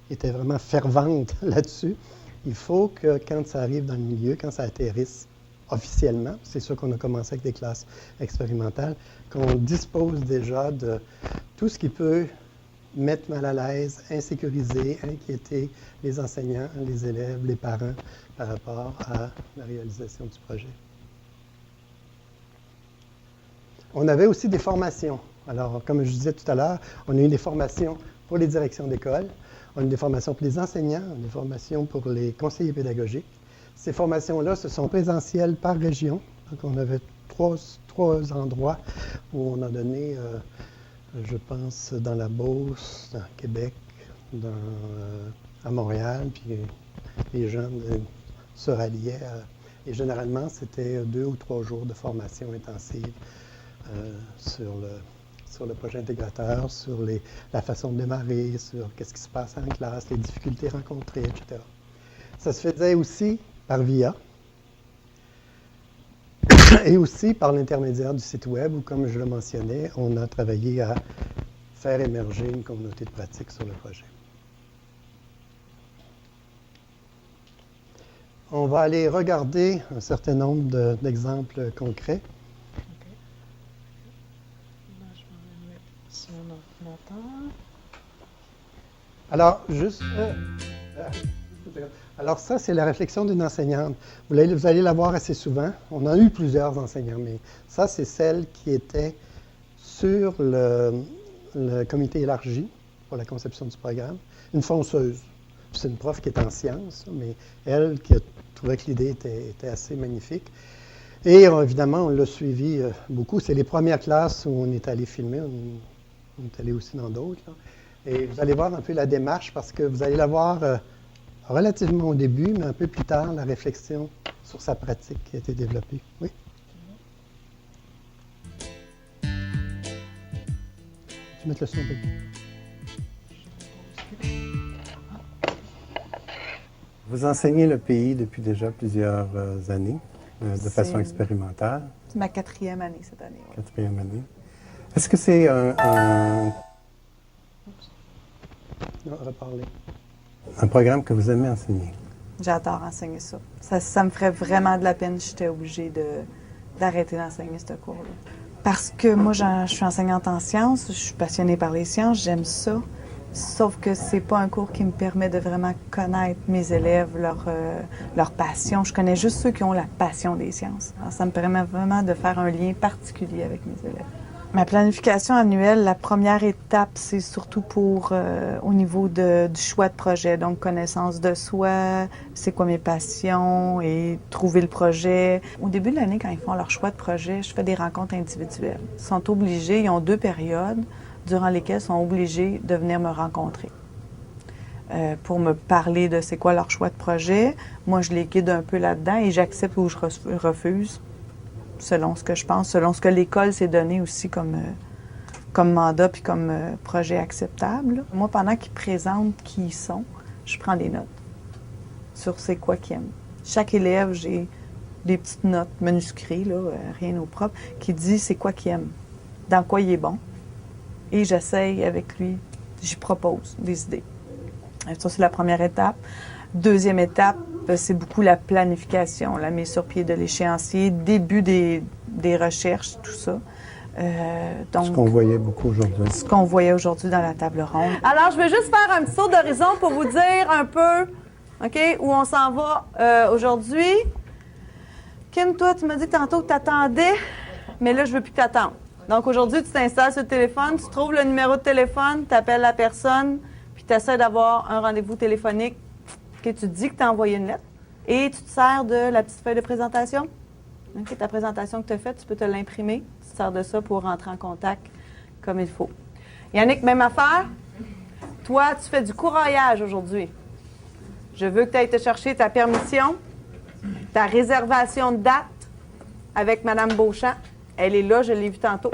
était vraiment fervente là-dessus, il faut que quand ça arrive dans le milieu, quand ça atterrisse officiellement, c'est sûr qu'on a commencé avec des classes expérimentales, qu'on dispose déjà de tout ce qui peut mettre mal à l'aise, insécuriser, inquiéter les enseignants, les élèves, les parents par rapport à la réalisation du projet. On avait aussi des formations. Alors, comme je disais tout à l'heure, on a eu des formations pour les directions d'école, on a eu des formations pour les enseignants, on a eu des formations pour les conseillers pédagogiques. Ces formations-là, ce sont présentielles par région. Donc, on avait trois endroits où on a donné, je pense, dans la Beauce, dans Québec, à Montréal, puis les gens se ralliaient. Et généralement, c'était 2 ou 3 jours de formation intensive. Sur le projet intégrateur, sur la façon de démarrer, sur qu'est-ce qui se passe en classe, les difficultés rencontrées, etc. Ça se faisait aussi par VIA et aussi par l'intermédiaire du site web où, comme je le mentionnais, on a travaillé à faire émerger une communauté de pratique sur le projet. On va aller regarder un certain nombre d'exemples concrets. Alors, alors ça, c'est la réflexion d'une enseignante. Vous allez la voir assez souvent. On en a eu plusieurs enseignants, mais ça, c'est celle qui était sur le comité élargi pour la conception du programme. Une fonceuse. C'est une prof qui est en sciences, mais elle qui a trouvé que l'idée était assez magnifique. Et évidemment, on l'a suivi beaucoup. C'est les premières classes où on est allé filmer. On est allé aussi dans d'autres. Et vous allez voir un peu la démarche parce que vous allez la voir relativement au début, mais un peu plus tard, la réflexion sur sa pratique qui a été développée. Oui? Tu mets le son un peu. Vous enseignez le pays depuis déjà plusieurs années, de façon expérimentale. C'est ma 4e année cette année. Ouais. 4e année. Est-ce que c'est un programme que vous aimez enseigner? J'adore enseigner ça. Ça me ferait vraiment de la peine si j'étais obligée d'arrêter d'enseigner ce cours-là. Parce que moi, je suis enseignante en sciences, je suis passionnée par les sciences, j'aime ça. Sauf que c'est pas un cours qui me permet de vraiment connaître mes élèves, leur passion. Je connais juste ceux qui ont la passion des sciences. Alors, ça me permet vraiment de faire un lien particulier avec mes élèves. Ma planification annuelle, la première étape, c'est surtout pour au niveau du choix de projet. Donc, connaissance de soi, c'est quoi mes passions et trouver le projet. Au début de l'année, quand ils font leur choix de projet, je fais des rencontres individuelles. Ils sont obligés, ils ont 2 périodes durant lesquelles ils sont obligés de venir me rencontrer pour me parler de c'est quoi leur choix de projet. Moi, je les guide un peu là-dedans et j'accepte ou je refuse. Selon ce que je pense, selon ce que l'école s'est donné aussi comme mandat puis comme projet acceptable. Moi, pendant qu'ils présentent qui ils sont, je prends des notes sur c'est quoi qu'ils aiment. Chaque élève, j'ai des petites notes manuscrites, là, rien au propre, qui dit c'est quoi qu'il aime, dans quoi il est bon. Et j'essaye avec lui, j'y propose des idées. Ça, c'est la première étape. Deuxième étape, c'est beaucoup la planification, la mise sur pied de l'échéancier, début des recherches, tout ça. Donc, ce qu'on voyait beaucoup aujourd'hui. Ce qu'on voyait aujourd'hui dans la table ronde. Alors, je vais juste faire un petit tour d'horizon pour vous dire un peu, OK, où on s'en va aujourd'hui. Kim, toi, tu m'as dit tantôt que tu attendais, mais là, je veux plus que tu attendes. Donc, aujourd'hui, tu t'installes sur le téléphone, tu trouves le numéro de téléphone, tu appelles la personne, puis tu essaies d'avoir un rendez-vous téléphonique. Okay, tu te dis que tu as envoyé une lettre et tu te sers de la petite feuille de présentation. Okay, ta présentation que tu as faite, tu peux te l'imprimer. Tu te sers de ça pour rentrer en contact comme il faut. Yannick, même affaire. Toi, tu fais du courriage aujourd'hui. Je veux que tu ailles te chercher ta permission, ta réservation de date avec Mme Beauchamp. Elle est là, je l'ai vue tantôt.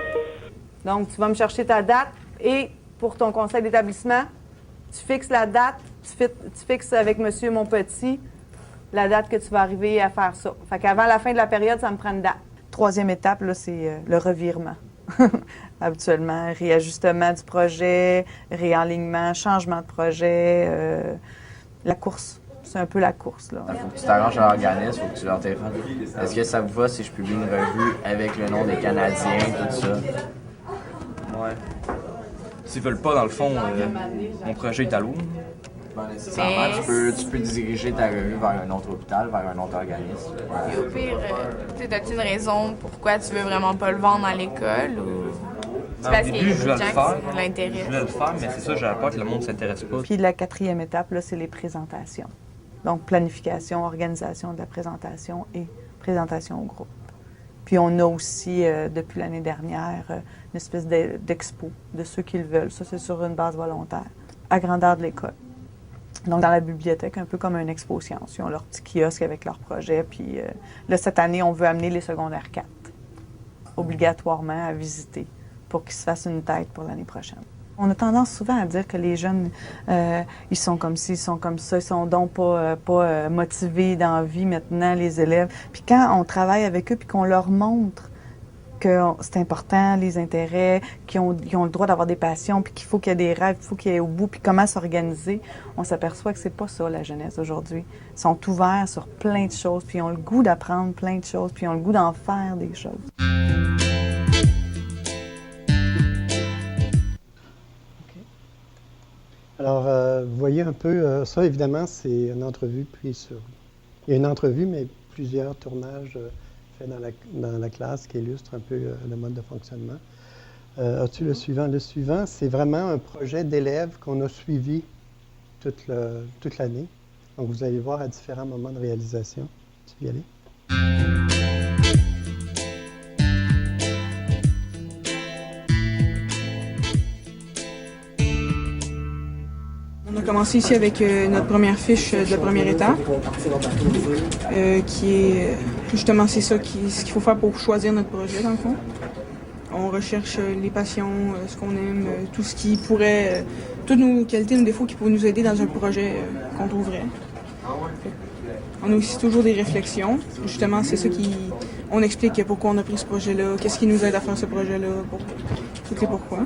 Donc, tu vas me chercher ta date et pour ton conseil d'établissement, tu fixes la date. Tu fixes avec M. Monpetit la date que tu vas arriver à faire ça. Fait qu'avant la fin de la période, ça me prend une date. Troisième étape, là, c'est le revirement. Habituellement, réajustement du projet, réalignement, changement de projet, la course. C'est un peu la course, là. Il faut que tu t'arranges à l'organisme, il faut que tu leur téléphones. Est-ce que ça vous va si je publie une revue avec le nom des Canadiens, tout ça? Ouais. S'ils veulent pas, dans le fond, mon projet est à l'eau. Pas nécessairement. Tu peux diriger ta revue vers un autre hôpital, vers un autre organisme. Et au pire, as-tu une raison pourquoi tu veux vraiment pas le vendre à l'école ou... Au début, je voulais le faire. L'intérêt. Je voulais le faire, mais c'est ça, j'avais peur que le monde ne s'intéresse pas. Puis la quatrième étape, là, c'est les présentations. Donc, planification, organisation de la présentation et présentation au groupe. Puis on a aussi, depuis l'année dernière, une espèce d'expo de ceux qui le veulent. Ça, c'est sur une base volontaire, à grandeur de l'école. Donc, dans la bibliothèque, un peu comme un expo science. Ils ont leur petit kiosque avec leur projet. Puis là, cette année, on veut amener les secondaires 4, obligatoirement à visiter, pour qu'ils se fassent une tête pour l'année prochaine. On a tendance souvent à dire que les jeunes, ils sont comme ci, ils sont comme ça, ils sont donc pas motivés dans la vie maintenant, les élèves. Puis quand on travaille avec eux puis qu'on leur montre que c'est important, les intérêts, qu'ils ont le droit d'avoir des passions, puis qu'il faut qu'il y ait des rêves, qu'il faut qu'il y ait au bout, puis comment s'organiser, on s'aperçoit que c'est pas ça, la jeunesse aujourd'hui. Ils sont ouverts sur plein de choses, puis ils ont le goût d'apprendre plein de choses, puis ils ont le goût d'en faire des choses. Alors, vous voyez un peu, ça évidemment, c'est une entrevue, puis il y a une entrevue, mais plusieurs tournages faits dans la classe qui illustrent un peu le mode de fonctionnement. As-tu le suivant? Le suivant, c'est vraiment un projet d'élèves qu'on a suivi toute l'année. Donc, vous allez voir à différents moments de réalisation. Tu veux y aller? On a commencé ici avec notre première fiche de première étape, qui est justement c'est ça ce qu'il faut faire pour choisir notre projet dans le fond. On recherche les passions, ce qu'on aime, tout ce qui pourrait, toutes nos qualités, nos défauts qui pourraient nous aider dans un projet qu'on trouverait. On a aussi toujours des réflexions. Justement, c'est ça on explique pourquoi on a pris ce projet-là, qu'est-ce qui nous aide à faire ce projet-là, tout et pourquoi.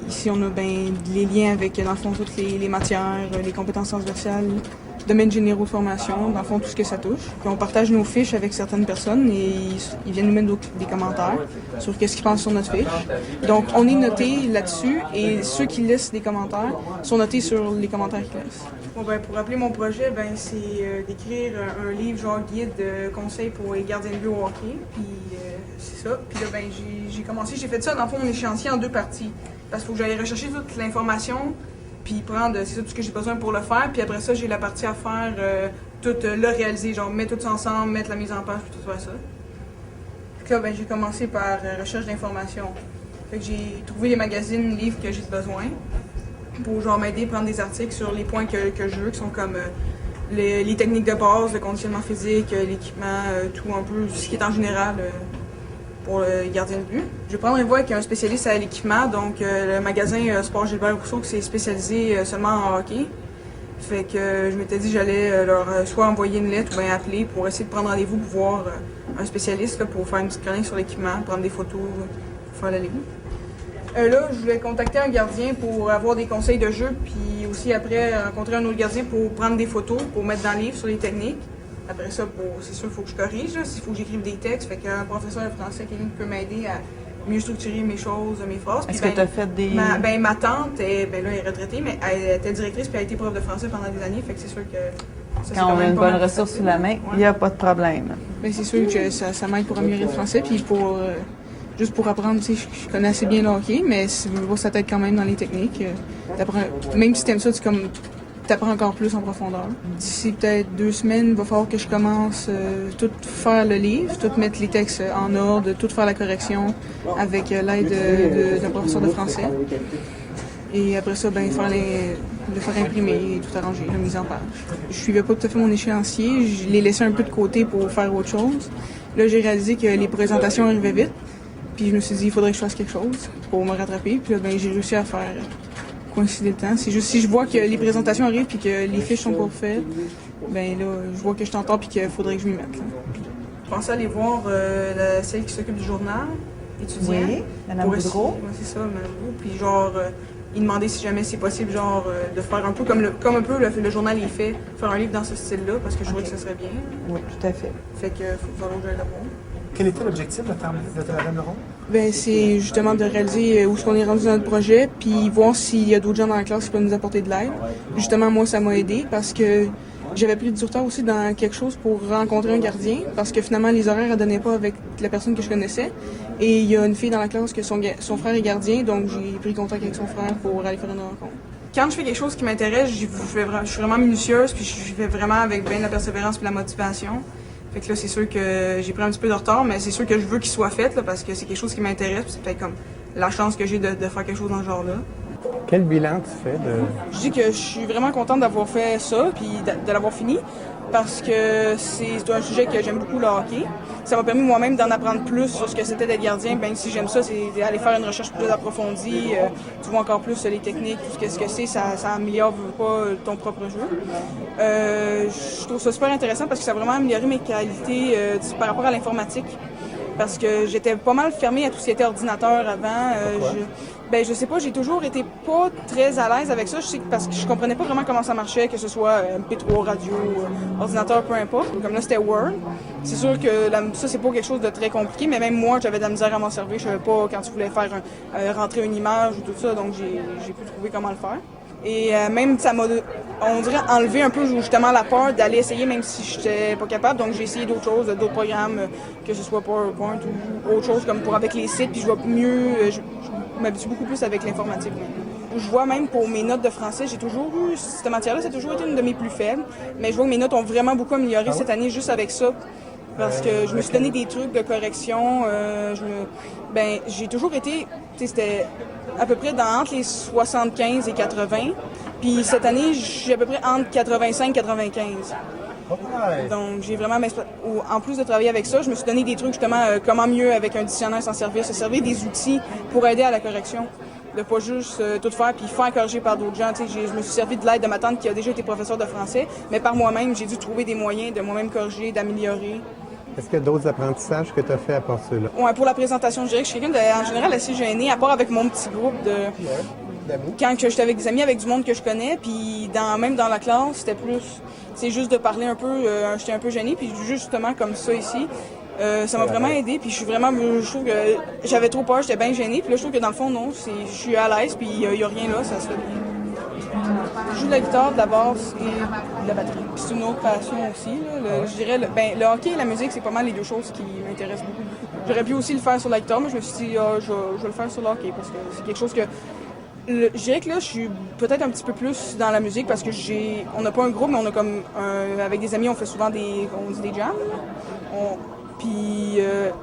Ici, on a les liens avec, dans le fond, toutes les matières, les compétences transversales, domaines généraux de formation, dans le fond, tout ce que ça touche. Puis on partage nos fiches avec certaines personnes et ils viennent nous mettre des commentaires sur qu'est-ce qu'ils pensent sur notre fiche. Donc, on est noté là-dessus et ceux qui laissent des commentaires sont notés sur les commentaires qu'ils laissent. Bon, pour rappeler mon projet, c'est d'écrire un livre genre guide de conseils pour les gardiens de but au hockey. Puis ça. Puis là, ben, j'ai fait ça dans le fond, mon échéancier en 2 parties. Parce qu'il faut que j'aille rechercher toute l'information, puis prendre, c'est ça, tout ce que j'ai besoin pour le faire. Puis après ça, j'ai la partie à faire, le réaliser, genre mettre tout ça ensemble, mettre la mise en page, puis tout ça. Puis là, ben, j'ai commencé par recherche d'informations. Fait que j'ai trouvé les magazines, livres que j'ai besoin pour genre m'aider à prendre des articles sur les points que je veux, qui sont comme les techniques de base, le conditionnement physique, l'équipement, tout un peu, ce qui est en général pour le gardien de but. Je vais prendre une voie avec un spécialiste à l'équipement, donc le magasin Sport Gilbert Rousseau qui s'est spécialisé seulement en hockey. Fait que je m'étais dit que j'allais leur soit envoyer une lettre ou bien appeler pour essayer de prendre rendez-vous pour voir un spécialiste là, pour faire une petite chronique sur l'équipement, prendre des photos, pour faire la ligue. Là, je voulais contacter un gardien pour avoir des conseils de jeu, puis aussi après rencontrer un autre gardien pour prendre des photos, pour mettre dans le livre sur les techniques. Après ça, c'est sûr, il faut que je corrige, il faut que j'écrive des textes. Fait qu'un professeur de français, quelqu'un qui peut m'aider à mieux structurer mes choses, mes phrases. Est-ce que tu as fait des... Ma tante, elle est retraitée, mais elle était directrice puis elle a été prof de français pendant des années. Fait que c'est sûr que... Ça, quand on a une bonne ressource sous la main, il n'y a pas de problème. Ben, c'est sûr que ça m'aide pour améliorer le français, puis juste pour apprendre, tu sais, je connais assez bien le hockey, mais ça t'aide quand même dans les techniques. Même si t'aimes ça, t'apprends encore plus en profondeur. D'ici peut-être 2 semaines, il va falloir que je commence tout faire le livre, tout mettre les textes en ordre, tout faire la correction avec l'aide d'un professeur de français. Et après ça, ben, le faire imprimer et tout arranger, la mise en page. Je suivais pas tout à fait mon échéancier, je l'ai laissé un peu de côté pour faire autre chose. Là, j'ai réalisé que les présentations arrivaient vite. Puis je me suis dit, il faudrait que je fasse quelque chose pour me rattraper. Puis là, ben, j'ai réussi à faire coïncider le temps. C'est juste si je vois que les présentations arrivent puis que les fiches sont pas faites, ben là, je vois que je t'entends puis qu'il faudrait que je m'y mette. Là. Je pensais aller voir celle qui s'occupe du journal étudiant. Oui, Mme Boudreau. Oui, c'est ça, Mme Boudreau. Puis genre, il demandait si jamais c'est possible, genre, de faire un peu comme un peu le journal est fait, faire un livre dans ce style-là, parce que je trouvais que ce serait bien. Oui, tout à fait. Fait que faut falloir que j'aille le voir. Quel était l'objectif de Madame Leron? Ben, c'est justement de réaliser où est-ce qu'on est rendu dans notre projet, puis voir s'il y a d'autres gens dans la classe qui peuvent nous apporter de l'aide. Justement, moi, ça m'a aidé parce que j'avais pris du retard aussi dans quelque chose pour rencontrer un gardien, parce que finalement, les horaires ne donnaient pas avec la personne que je connaissais. Et il y a une fille dans la classe que son frère est gardien, donc j'ai pris contact avec son frère pour aller faire une rencontre. Quand je fais quelque chose qui m'intéresse, je suis vraiment minutieuse, puis je fais vraiment avec bien la persévérance et la motivation. Fait que là, c'est sûr que j'ai pris un petit peu de retard, mais c'est sûr que je veux qu'il soit fait, là, parce que c'est quelque chose qui m'intéresse, puis c'est peut-être comme la chance que j'ai de faire quelque chose dans ce genre-là. Quel bilan tu fais de... Je dis que je suis vraiment contente d'avoir fait ça, puis de l'avoir fini, parce que c'est un sujet que j'aime beaucoup, le hockey. Ça m'a permis moi-même d'en apprendre plus sur ce que c'était d'être gardien. Bien, si j'aime ça, c'est d'aller faire une recherche plus approfondie. Tu vois encore plus les techniques, tout ce que c'est, ça améliore pas ton propre jeu. Je trouve ça super intéressant parce que ça a vraiment amélioré mes qualités par rapport à l'informatique. Parce que j'étais pas mal fermée à tout ce qui était ordinateur avant. Je sais pas, j'ai toujours été pas très à l'aise avec ça. Je sais parce que je comprenais pas vraiment comment ça marchait, que ce soit MP3, radio, ordinateur, peu importe. Comme là, c'était Word. C'est sûr que ça, c'est pas quelque chose de très compliqué, mais même moi, j'avais de la misère à m'en servir. Je savais pas quand tu voulais faire rentrer une image ou tout ça, donc j'ai pu trouver comment le faire. Et même, ça m'a, on dirait, enlevé un peu justement la peur d'aller essayer, même si j'étais pas capable. Donc, j'ai essayé d'autres choses, d'autres programmes, que ce soit PowerPoint ou autre chose, comme pour avec les sites, puis je vois mieux, je m'habitue beaucoup plus avec l'informatique. Je vois même pour mes notes de français, j'ai toujours eu, cette matière-là, ça a toujours été une de mes plus faibles, mais je vois que mes notes ont vraiment beaucoup amélioré cette année juste avec ça. Parce que je me suis donné des trucs de correction. J'ai toujours été, c'était à peu près entre les 75 et 80. Puis cette année, j'ai à peu près entre 85 et 95. Donc j'ai vraiment, en plus de travailler avec ça, je me suis donné des trucs justement, comment mieux avec un dictionnaire s'en servir, se servir des outils pour aider à la correction. De pas juste tout faire puis faire corriger par d'autres gens. Je me suis servi de l'aide de ma tante qui a déjà été professeure de français, mais par moi-même, j'ai dû trouver des moyens de moi-même corriger, d'améliorer. Est-ce qu'il y a d'autres apprentissages que tu as fait à part ceux-là? Ouais, pour la présentation, je dirais que je suis quelqu'un en général assez gêné, à part avec mon petit groupe d'amis. Quand j'étais avec des amis, avec du monde que je connais, puis même dans la classe, c'était plus, c'est juste de parler un peu, j'étais un peu gênée, puis justement comme ça ici. Ça m'a vraiment aidé, puis je trouve que j'avais trop peur, j'étais bien gênée, puis là je trouve que dans le fond non, je suis à l'aise, puis il y a rien là, ça se fait bien. Je joue de la guitare, de la basse et de la batterie. C'est une autre passion aussi, là. Je dirais le hockey et la musique, c'est pas mal les deux choses qui m'intéressent beaucoup. J'aurais pu aussi le faire sur la guitare, mais je me suis dit, ah, je vais le faire sur le hockey parce que c'est quelque chose que. Je dirais que là, je suis peut-être un petit peu plus dans la musique parce que on n'a pas un groupe, mais on a comme avec des amis, on fait souvent des jams.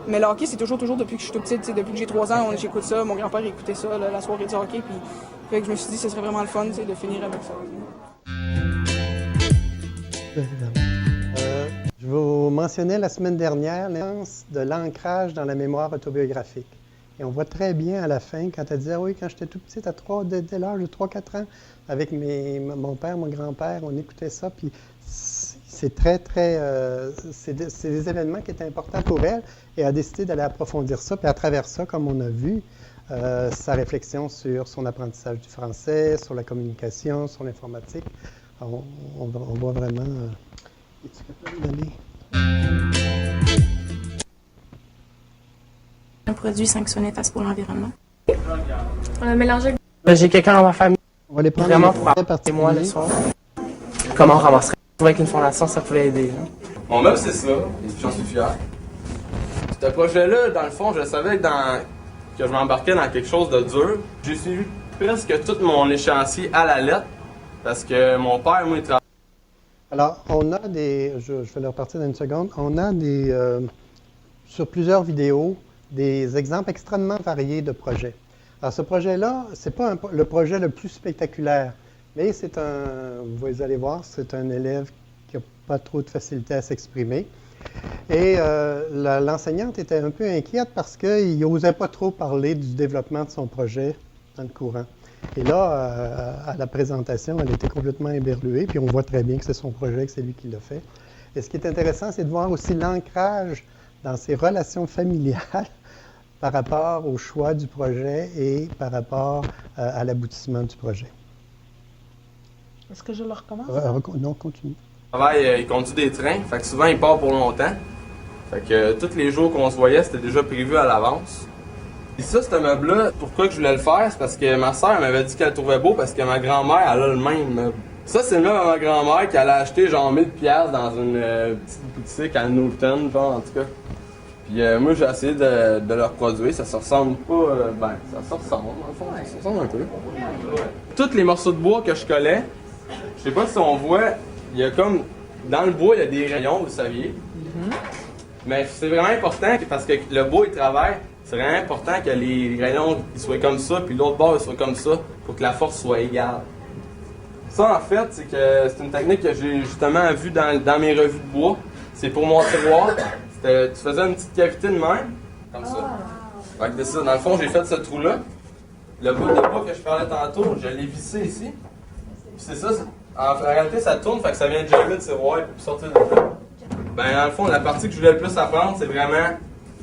Mais le hockey, c'est toujours depuis que je suis tout petite, depuis que j'ai 3 ans, j'écoute ça. Mon grand-père écoutait ça la soirée du hockey, puis fait que je me suis dit que ce serait vraiment le fun, de finir avec ça. Je vous mentionnais la semaine dernière l'importance de l'ancrage dans la mémoire autobiographique. Et on voit très bien à la fin, quand elle disait, oui, quand j'étais tout petite, dès l'âge de 3-4 ans, avec mon père, mon grand-père, on écoutait ça, puis c'est c'est des événements qui étaient importants pour elle, et elle a décidé d'aller approfondir ça, puis à travers ça, comme on a vu, sa réflexion sur son apprentissage du français, sur la communication, sur l'informatique, on voit vraiment... Es-tu capable d'aller? Un produit sanctionné face pour l'environnement. On a mélangé. J'ai quelqu'un dans ma famille. On va les prendre Vraiment pour apporter moi le soir. Comment on ramasserait? Je trouvais qu'une fondation, ça pouvait aider. Hein? Mon meuble, c'est ça, et j'en suis fier. Ce projet-là, dans le fond, je savais que je m'embarquais dans quelque chose de dur. J'ai suivi presque tout mon échéancier à la lettre, parce que mon père, moi, il travaille. Alors, on a je vais le repartir dans une seconde, on a sur plusieurs vidéos, des exemples extrêmement variés de projets. Alors, ce projet-là, ce n'est pas le projet le plus spectaculaire, mais vous allez voir, c'est un élève qui n'a pas trop de facilité à s'exprimer. Et l'enseignante était un peu inquiète parce qu'il n'osait pas trop parler du développement de son projet dans le courant. Et là, à la présentation, elle était complètement éberluée, puis on voit très bien que c'est son projet, que c'est lui qui l'a fait. Et ce qui est intéressant, c'est de voir aussi l'ancrage dans ses relations familiales par rapport au choix du projet et par rapport à l'aboutissement du projet. Est-ce que je le recommence? Non, continue. Il conduit des trains, fait que souvent il part pour longtemps. Fait que tous les jours qu'on se voyait, c'était déjà prévu à l'avance. Et ça, ce meuble-là, pourquoi que je voulais le faire, c'est parce que ma soeur m'avait dit qu'elle le trouvait beau parce que ma grand-mère, elle a le même meuble. Ça, c'est le meuble à ma grand-mère qu'elle a acheté genre 1000$ dans une petite boutique à Newton, genre en tout cas. Puis moi, j'ai essayé de le reproduire, ça se ressemble pas, ça se ressemble, dans le fond, ça se ressemble un peu. Tous les morceaux de bois que je collais, je sais pas si on voit, il y a comme, dans le bois, il y a des rayons, vous saviez. Mais c'est vraiment important parce que le bois, il travaille. C'est vraiment important que les rayons ils soient comme ça, puis l'autre bord il soit comme ça, pour que la force soit égale. Ça, en fait, c'est une technique que j'ai justement vue dans mes revues de bois. C'est pour mon tiroir. Tu faisais une petite cavité de même, comme ça. Fait que ça, dans le fond, j'ai fait ce trou-là. Le bout de bois que je parlais tantôt, je l'ai vissé ici. Puis c'est ça, en réalité, ça tourne, fait que ça vient de jammer le tiroir et sortir de là. Ben, dans le fond, la partie que je voulais le plus apprendre, c'est vraiment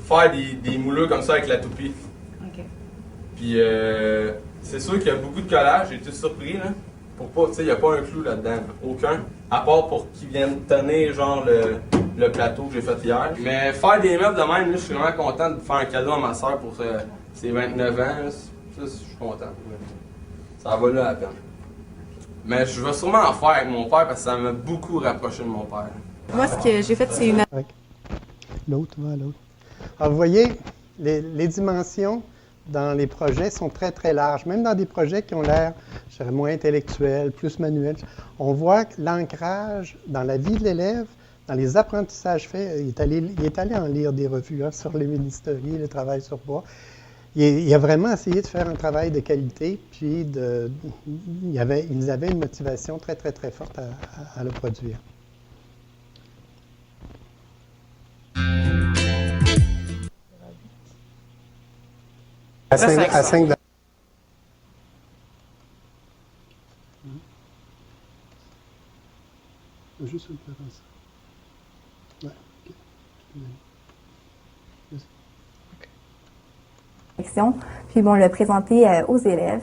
faire des moulures comme ça avec la toupie. OK. Puis c'est sûr qu'il y a beaucoup de collage, j'ai été surpris là. Pour pas, tu sais, il n'y a pas un clou là-dedans, aucun. À part pour qu'ils viennent tenir genre le plateau que j'ai fait hier. Mais faire des meubles de même, là, je suis vraiment content de faire un cadeau à ma soeur pour ses 29 ans. Là, ça, je suis content. Ça va là à peine. Mais je vais sûrement en faire avec mon père parce que ça m'a beaucoup rapproché de mon père. Moi, ce que j'ai fait, c'est une... L'autre va à l'autre. Alors, vous voyez, les dimensions dans les projets sont très, très larges. Même dans des projets qui ont l'air, je dirais, moins intellectuels, plus manuels, on voit que l'ancrage dans la vie de l'élève, dans les apprentissages faits, il est allé en lire des revues sur l'ébénisterie, le travail sur bois. Il a vraiment essayé de faire un travail de qualité, puis ils avaient une motivation très, très, très forte à le produire. À 5 Juste une préférence. Ouais, OK. Puis bon, le présenter aux élèves.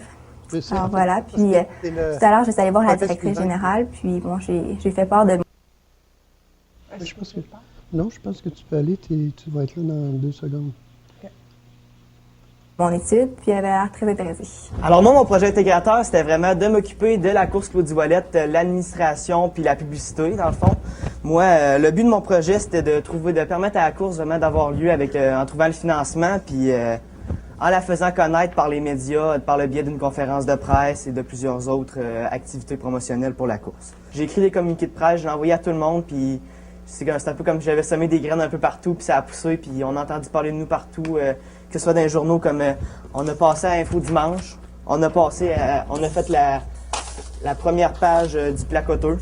Alors voilà, puis tout à l'heure, je suis allée voir la directrice générale, puis bon, j'ai fait part de... Je pense que... Non, je pense que tu peux aller, tu vas être là dans 2 secondes. mon étude, puis elle avait l'air très intéressée. Alors moi, mon projet intégrateur, c'était vraiment de m'occuper de la course Claudie Ouellette, l'administration puis la publicité, dans le fond. Moi, le but de mon projet, c'était de permettre à la course vraiment d'avoir lieu en trouvant le financement, puis en la faisant connaître par les médias, par le biais d'une conférence de presse et de plusieurs autres activités promotionnelles pour la course. J'ai écrit des communiqués de presse, je l'ai envoyé à tout le monde, puis c'est un peu comme si j'avais semé des graines un peu partout, puis ça a poussé, puis on a entendu parler de nous partout, que ce soit dans les journaux comme on a passé à Info Dimanche, on a fait la première page du Placoteux,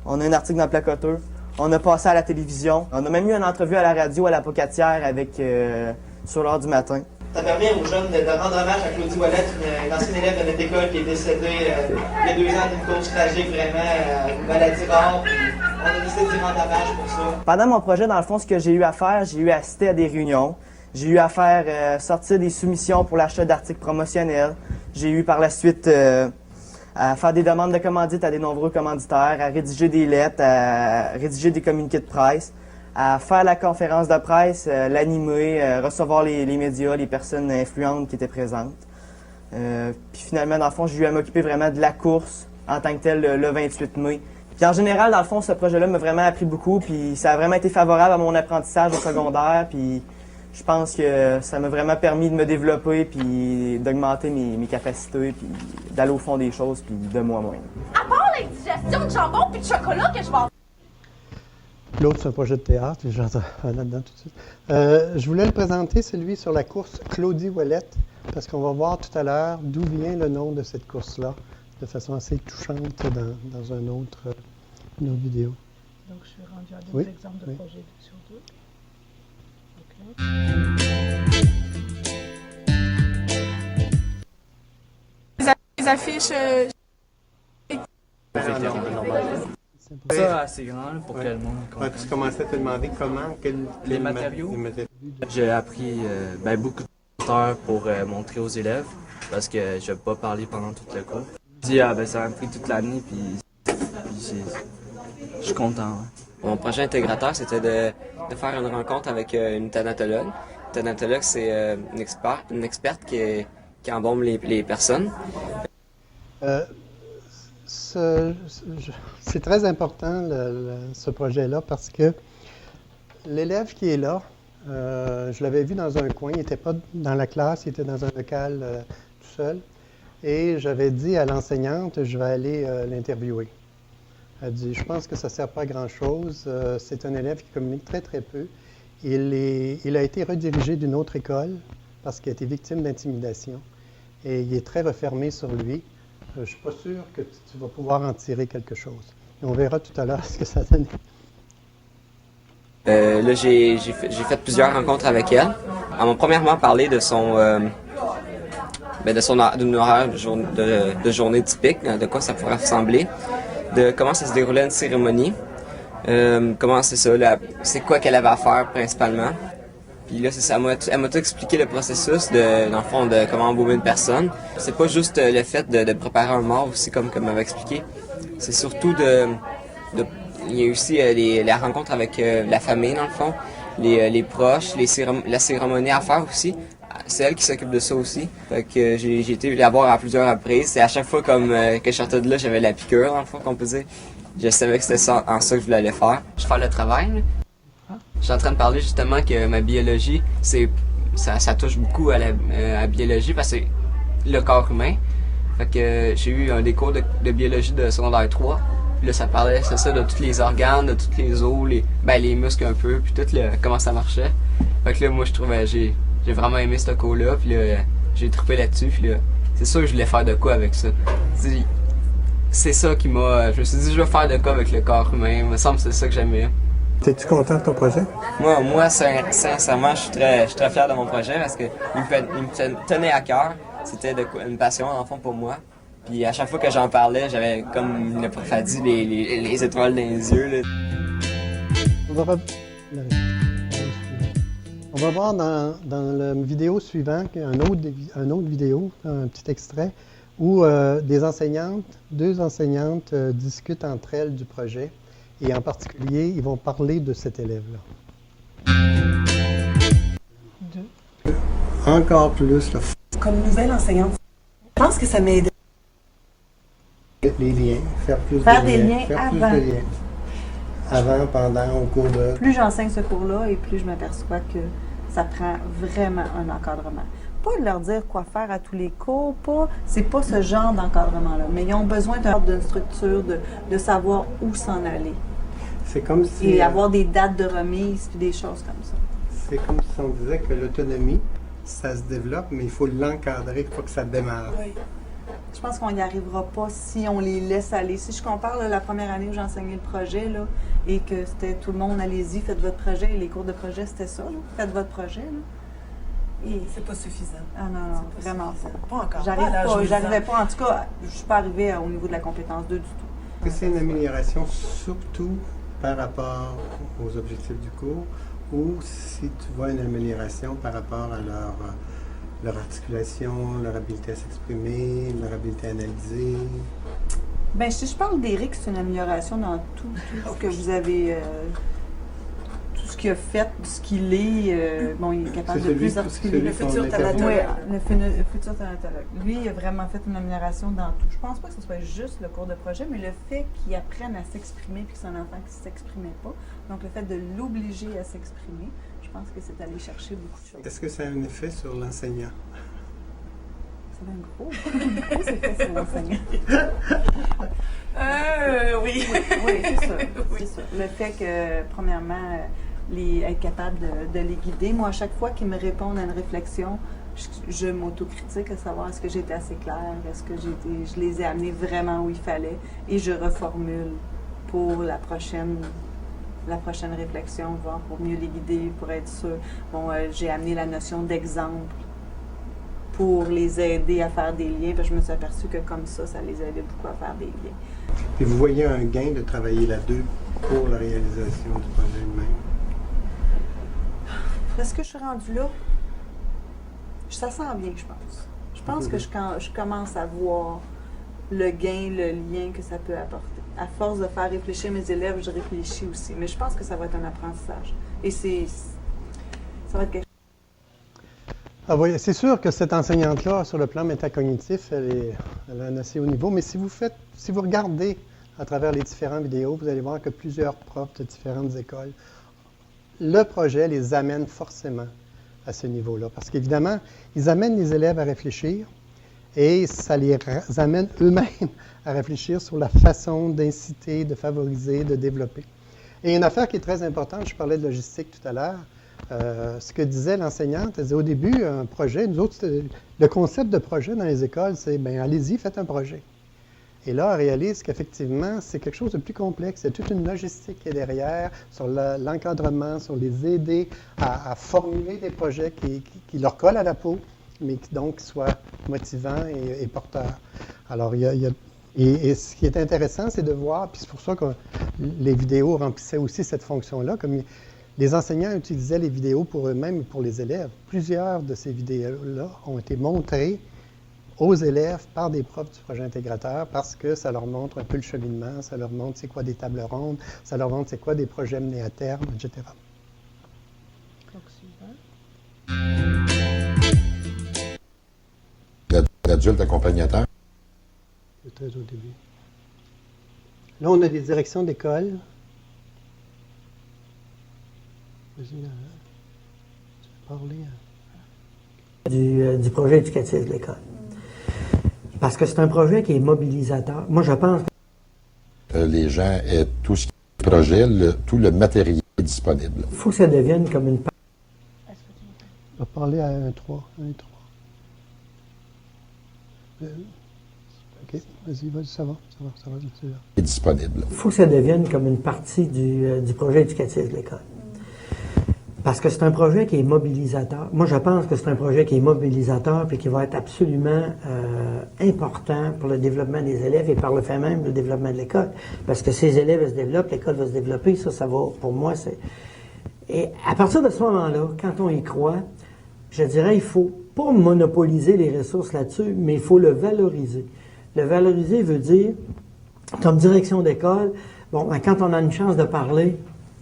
on a un article dans le Placoteux, on a passé à la télévision, on a même eu une entrevue à la radio à la Pocatière avec sur l'heure du matin. Ça permet aux jeunes de rendre hommage à Claudie Ouellette, une ancienne élève de notre école qui est décédée il y a 2 ans d'une cause tragique, vraiment, une maladie rare. On a décidé d'y rendre hommage pour ça. Pendant mon projet, dans le fond, ce que j'ai eu à faire, j'ai eu à assister à des réunions. J'ai eu à faire sortir des soumissions pour l'achat d'articles promotionnels. J'ai eu par la suite à faire des demandes de commandite à des nombreux commanditaires, à rédiger des lettres, à rédiger des communiqués de presse, à faire la conférence de presse, l'animer, recevoir les médias, les personnes influentes qui étaient présentes. Puis finalement, dans le fond, j'ai eu à m'occuper vraiment de la course en tant que telle le 28 mai. Puis en général, dans le fond, ce projet-là m'a vraiment appris beaucoup, puis ça a vraiment été favorable à mon apprentissage au secondaire, puis je pense que ça m'a vraiment permis de me développer, puis d'augmenter mes capacités, puis d'aller au fond des choses, puis de moi-même. À part l'indigestion de jambon puis de chocolat que je vais... L'autre, c'est un projet de théâtre, et j'entends là-dedans tout de suite. Je voulais le présenter, celui sur la course Claudie Ouellette, parce qu'on va voir tout à l'heure d'où vient le nom de cette course-là, de façon assez touchante dans une autre vidéo. Donc, je suis rendu à d'autres Oui, exemples de oui. projets sur deux. Les affiches... Ça assez grand là, pour que le monde comprenne. Tu commençais à te demander comment, Les matériaux. J'ai appris beaucoup d'heures pour montrer aux élèves parce que je ne vais pas parler pendant tout le cours. Je dis ça m'a pris toute l'année puis je suis content. Ouais. Mon projet intégrateur, c'était de faire une rencontre avec une thanatologue. Une thanatologue, c'est une experte qui embaume les personnes. C'est très important, ce projet-là, parce que l'élève qui est là, je l'avais vu dans un coin, il n'était pas dans la classe, il était dans un local tout seul. Et j'avais dit à l'enseignante, je vais aller l'interviewer. Elle dit, je pense que ça ne sert pas à grand-chose. C'est un élève qui communique très, très peu. Il a été redirigé d'une autre école parce qu'il a été victime d'intimidation. Et il est très refermé sur lui. Je ne suis pas sûr que tu vas pouvoir en tirer quelque chose. Et on verra tout à l'heure ce que ça donne. Là, j'ai fait plusieurs rencontres avec elle. Elle m'a premièrement parlé de d'une horaire de journée typique, de quoi ça pourrait ressembler, de comment ça se déroulait une cérémonie, comment c'est ça, c'est quoi qu'elle avait à faire principalement. Puis là, c'est ça, elle m'a tout expliqué le processus dans le fond, de comment embaumer une personne. C'est pas juste le fait de préparer un mort aussi, comme m'avait expliqué. C'est surtout il y a aussi la rencontre avec la famille, dans le fond, les proches, la cérémonie à faire aussi. C'est elle qui s'occupe de ça aussi. Fait que j'ai été la voir à plusieurs reprises. C'est à chaque fois que je sortais de là, j'avais la piqûre, dans le fond, qu'on peut dire. Je savais que c'était ça que je voulais aller faire. Je vais faire le travail, là. Je suis en train de parler justement que ma biologie, ça touche beaucoup à la biologie parce que c'est le corps humain. Fait que j'ai eu des cours de biologie de secondaire 3. Puis là, ça parlait, c'est ça, de tous les organes, de tous les os, les muscles un peu, puis tout comment ça marchait. Fait que là, moi, j'ai vraiment aimé ce cours-là, puis là, j'ai trippé là-dessus, puis là, c'est sûr que je voulais faire de quoi avec ça. C'est ça qui m'a... Je me suis dit, je vais faire de quoi avec le corps humain. Il me semble que c'est ça que j'aimais. Es-tu content de ton projet? Moi, sincèrement, je suis très fier de mon projet parce qu'il me tenait à cœur. C'était une passion, en fond, pour moi. Puis à chaque fois que j'en parlais, j'avais, comme le prof a dit, les étoiles dans les yeux. Là. On va voir dans la vidéo suivante, un autre vidéo, un petit extrait, où deux enseignantes discutent entre elles du projet. Et en particulier, ils vont parler de cet élève-là. encore plus là, Comme nouvelle enseignante, je pense que ça m'aide. les liens, faire plus Faire de des liens faire plus avant. de liens. Avant, pendant, au cours de... Plus j'enseigne ce cours-là et plus je m'aperçois que ça prend vraiment un encadrement. Pas de leur dire quoi faire à tous les cours, c'est pas ce genre d'encadrement-là, mais ils ont besoin d'une structure, de savoir où s'en aller. C'est comme si... Et avoir des dates de remise, puis des choses comme ça. C'est comme si on disait que l'autonomie, ça se développe, mais il faut l'encadrer, il faut que ça démarre. Oui. Je pense qu'on n'y arrivera pas si on les laisse aller. Si je compare là, la première année où j'ai enseigné le projet, là, et que c'était tout le monde, allez-y, faites votre projet, et les cours de projet, c'était ça, là, faites votre projet. Là. Et... C'est pas suffisant. Ah non, vraiment pas. Pas encore. J'arrivais pas, en tout cas, je suis pas arrivée au niveau de la compétence 2 du tout. Est-ce que c'est une amélioration surtout par rapport aux objectifs du cours, ou si tu vois une amélioration par rapport à leur articulation, leur habileté à s'exprimer, leur habileté à analyser? Bien, si je parle d'Éric, c'est une amélioration dans tout ce que vous avez, tout ce qu'il a fait, ce qu'il est. Bon, il est capable de plus articuler. Le futur thanatologue. Oui, le futur thanatologue. Lui, il a vraiment fait une amélioration dans tout. Je pense pas que ce soit juste le cours de projet, mais le fait qu'il apprenne à s'exprimer puis que c'est un enfant qui ne s'exprimait pas. Donc, le fait de l'obliger à s'exprimer, je pense que c'est aller chercher beaucoup de choses. Est-ce que ça a un effet sur l'enseignant? C'est un gros effet sur l'enseignant. Oui. Oui, c'est ça. C'est ça. Le fait que, premièrement, être capable de les guider. Moi, à chaque fois qu'ils me répondent à une réflexion, je m'autocritique à savoir est-ce que j'ai été assez claire, est-ce que je les ai amenés vraiment où il fallait, et je reformule pour la prochaine réflexion, voir pour mieux les guider, pour être sûr. Bon, j'ai amené la notion d'exemple pour les aider à faire des liens, parce que je me suis aperçue que comme ça les aidait beaucoup à faire des liens. Puis vous voyez un gain de travailler là deux pour la réalisation du projet lui-même? Est-ce que je suis rendue là? Ça sent bien, je pense. Je pense que je commence à voir le gain, le lien que ça peut apporter. À force de faire réfléchir mes élèves, je réfléchis aussi. Mais je pense que ça va être un apprentissage. Et ça va être quelque chose. Ah oui, c'est sûr que cette enseignante-là, sur le plan métacognitif, elle a un assez haut niveau. Mais si vous regardez à travers les différentes vidéos, vous allez voir que plusieurs profs de différentes écoles, le projet les amène forcément à ce niveau-là. Parce qu'évidemment, ils amènent les élèves à réfléchir et ça les amène eux-mêmes à réfléchir sur la façon d'inciter, de favoriser, de développer. Et une affaire qui est très importante, je parlais de logistique tout à l'heure, ce que disait l'enseignante, elle disait au début, un projet, nous autres, le concept de projet dans les écoles, c'est, bien, allez-y, faites un projet. Et là, on réalise qu'effectivement, c'est quelque chose de plus complexe. Il y a toute une logistique qui est derrière, sur l'encadrement, sur les aider à formuler des projets qui leur collent à la peau, mais qui donc soient motivants et porteurs. Alors, et ce qui est intéressant, c'est de voir, puis c'est pour ça que les vidéos remplissaient aussi cette fonction-là, comme les enseignants utilisaient les vidéos pour eux-mêmes et pour les élèves. Plusieurs de ces vidéos-là ont été montrées aux élèves par des profs du projet intégrateur parce que ça leur montre un peu le cheminement, ça leur montre c'est quoi des tables rondes, ça leur montre c'est quoi des projets menés à terme, etc. L'adulte accompagnateur. C'est très au début. Là, on a des directions d'école. Vas-y, tu veux parler? Du projet éducatif de l'école. Parce que c'est un projet qui est mobilisateur. Moi, je pense que les gens aient tout ce qui est projet, tout le matériel disponible. Il faut que ça devienne comme une... On va parler à 1-3. OK, vas-y, ça va. Est disponible. Il faut que ça devienne comme une partie du projet éducatif de l'école. Parce que c'est un projet qui est mobilisateur. Moi, je pense que c'est un projet qui est mobilisateur et qui va être absolument important pour le développement des élèves et par le fait même le développement de l'école. Parce que ces élèves se développent, l'école va se développer, ça va, pour moi, c'est... Et à partir de ce moment-là, quand on y croit, je dirais, il faut pas monopoliser les ressources là-dessus, mais il faut le valoriser. Le valoriser veut dire, comme direction d'école, bon, ben, quand on a une chance de parler,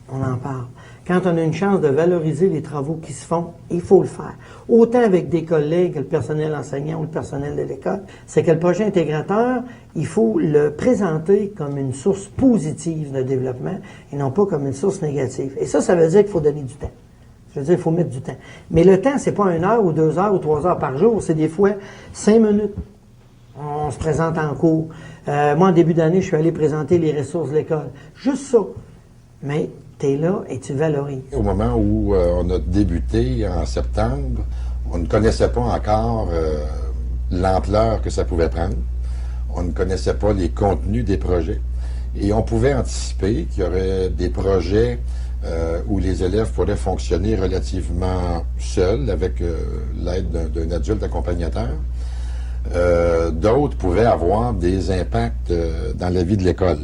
on en parle. Quand on a une chance de valoriser les travaux qui se font, il faut le faire. Autant avec des collègues que le personnel enseignant ou le personnel de l'école, c'est que le projet intégrateur, il faut le présenter comme une source positive de développement et non pas comme une source négative. Et ça veut dire qu'il faut donner du temps. Ça veut dire qu'il faut mettre du temps. Mais le temps, c'est pas 1 heure ou 2 heures ou 3 heures par jour, c'est des fois 5 minutes. On se présente en cours. Moi, en début d'année, je suis allé présenter les ressources de l'école. Juste ça. Mais tu es là et tu valorises. Au moment où on a débuté en septembre, on ne connaissait pas encore l'ampleur que ça pouvait prendre. On ne connaissait pas les contenus des projets. Et on pouvait anticiper qu'il y aurait des projets où les élèves pourraient fonctionner relativement seuls avec l'aide d'un adulte accompagnateur. D'autres pouvaient avoir des impacts dans la vie de l'école.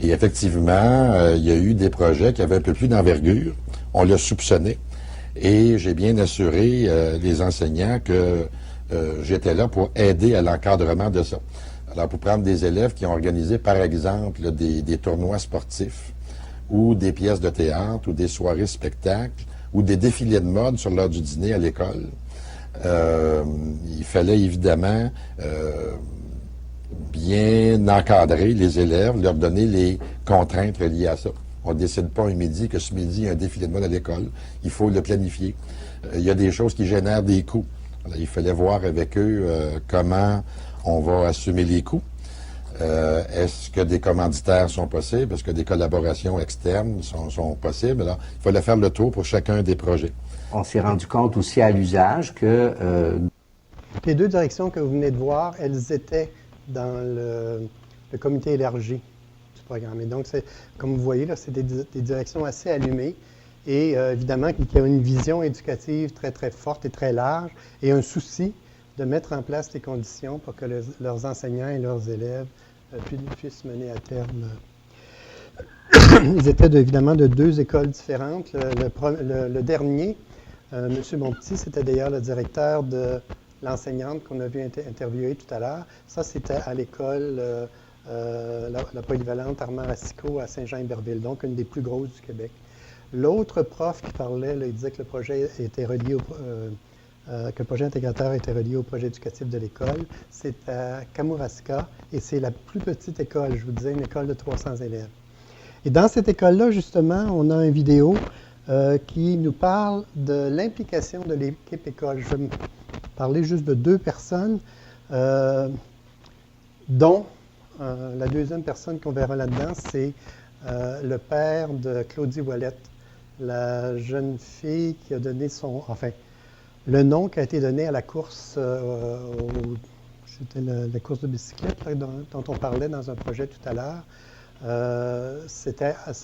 Et effectivement, il y a eu des projets qui avaient un peu plus d'envergure. On l'a soupçonné. Et j'ai bien assuré les enseignants que j'étais là pour aider à l'encadrement de ça. Alors, pour prendre des élèves qui ont organisé, par exemple, des tournois sportifs ou des pièces de théâtre ou des soirées spectacles ou des défilés de mode sur l'heure du dîner à l'école, il fallait évidemment bien encadrer les élèves, leur donner les contraintes reliées à ça. On ne décide pas un midi que ce midi, il y a un défilé de mode à l'école. Il faut le planifier. Il y a des choses qui génèrent des coûts. Alors, il fallait voir avec eux comment on va assumer les coûts. Est-ce que des commanditaires sont possibles? Est-ce que des collaborations externes sont possibles? Alors, il fallait faire le tour pour chacun des projets. On s'est rendu compte aussi à l'usage que... Les 2 directions que vous venez de voir, elles étaient dans le comité élargi du programme. Et donc, comme vous voyez, là, c'est des directions assez allumées et évidemment qui ont une vision éducative très, très forte et très large et un souci de mettre en place les conditions pour que leurs enseignants et leurs élèves puissent mener à terme. Ils étaient évidemment de 2 écoles différentes. Le dernier, M. Bonpetit, c'était d'ailleurs le directeur de l'enseignante qu'on a vu interviewer tout à l'heure. Ça, c'était à l'école, la polyvalente Armand Racicot à Saint-Jean-Iberville, donc une des plus grosses du Québec. L'autre prof qui parlait, là, il disait que le projet était relié que le projet intégrateur était relié au projet éducatif de l'école. C'est à Kamouraska et c'est la plus petite école, je vous disais, une école de 300 élèves. Et dans cette école-là, justement, on a une vidéo qui nous parle de l'implication de l'équipe école. Je vais me parler juste de 2 personnes, dont la deuxième personne qu'on verra là-dedans, c'est le père de Claudie Ouellette, la jeune fille qui a donné le nom qui a été donné à la course, c'était la course de bicyclette là, dont on parlait dans un projet tout à l'heure. Ça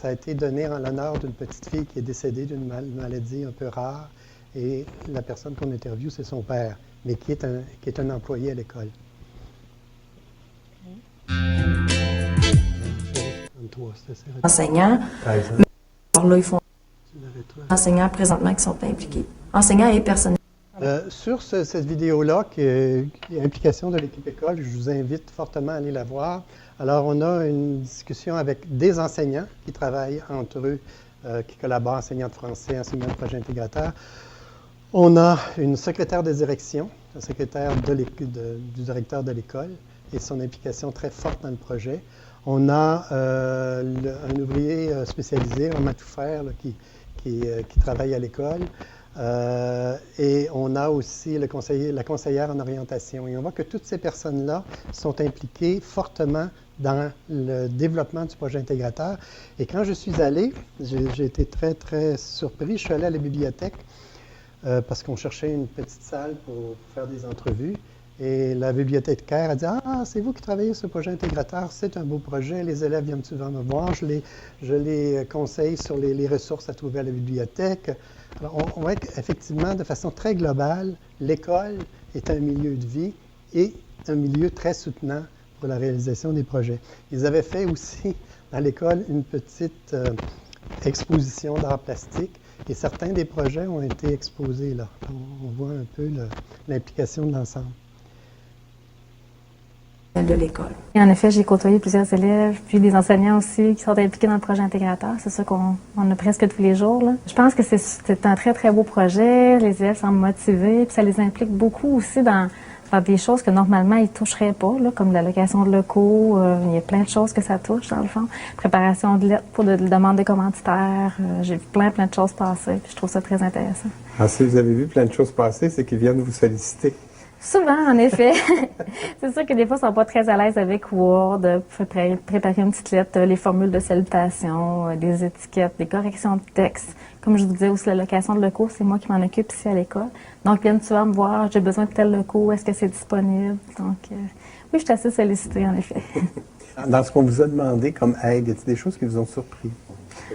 a été donné en l'honneur d'une petite fille qui est décédée d'une maladie un peu rare. Et la personne qu'on interviewe, c'est son père, mais qui est un employé à l'école. Enseignants, alors là, ils font enseignants présentement qui sont impliqués. Enseignants et personnels. Sur cette vidéo-là, qui est implication de l'équipe école, je vous invite fortement à aller la voir. Alors, on a une discussion avec des enseignants qui travaillent entre eux, qui collaborent, enseignants de français, enseignants de projet intégrateur. On a une secrétaire de direction, la secrétaire du directeur de l'école et son implication très forte dans le projet. On a un ouvrier spécialisé, un matouffer, qui travaille à l'école. Et on a aussi la conseillère en orientation. Et on voit que toutes ces personnes-là sont impliquées fortement dans le développement du projet intégrateur. Et quand je suis allé, j'ai été très, très surpris. Je suis allé à la bibliothèque parce qu'on cherchait une petite salle pour faire des entrevues. Et la bibliothécaire a dit « Ah, c'est vous qui travaillez sur le projet intégrateur, c'est un beau projet, les élèves viennent souvent me voir, je les conseille sur les ressources à trouver à la bibliothèque. » Alors, on voit qu'effectivement, de façon très globale, l'école est un milieu de vie et un milieu très soutenant pour la réalisation des projets. Ils avaient fait aussi dans l'école une petite exposition d'art plastique et certains des projets ont été exposés là. On voit un peu l'implication de l'ensemble. de l'école. Et en effet, j'ai côtoyé plusieurs élèves, puis des enseignants aussi qui sont impliqués dans le projet intégrateur. C'est ça qu'on a presque tous les jours, là. Je pense que c'est un très, très beau projet. Les élèves semblent motivés, puis ça les implique beaucoup aussi dans des choses que normalement ils ne toucheraient pas, là, comme l'allocation de locaux. Il y a plein de choses que ça touche, dans le fond. Préparation de lettres pour de demande de commanditaires. J'ai vu plein de choses passer, puis je trouve ça très intéressant. Alors, si vous avez vu plein de choses passer, c'est qu'ils viennent vous solliciter. Souvent, en effet. C'est sûr que des fois, ils sont pas très à l'aise avec Word, préparer une petite lettre, les formules de salutation, des étiquettes, des corrections de texte. Comme je vous disais aussi, l'allocation de locaux, c'est moi qui m'en occupe ici à l'école. Donc, ils viennent souvent me voir, j'ai besoin de tel locaux, est-ce que c'est disponible? Donc, oui, je suis assez sollicitée, en effet. Dans ce qu'on vous a demandé comme aide, y a-t-il des choses qui vous ont surpris?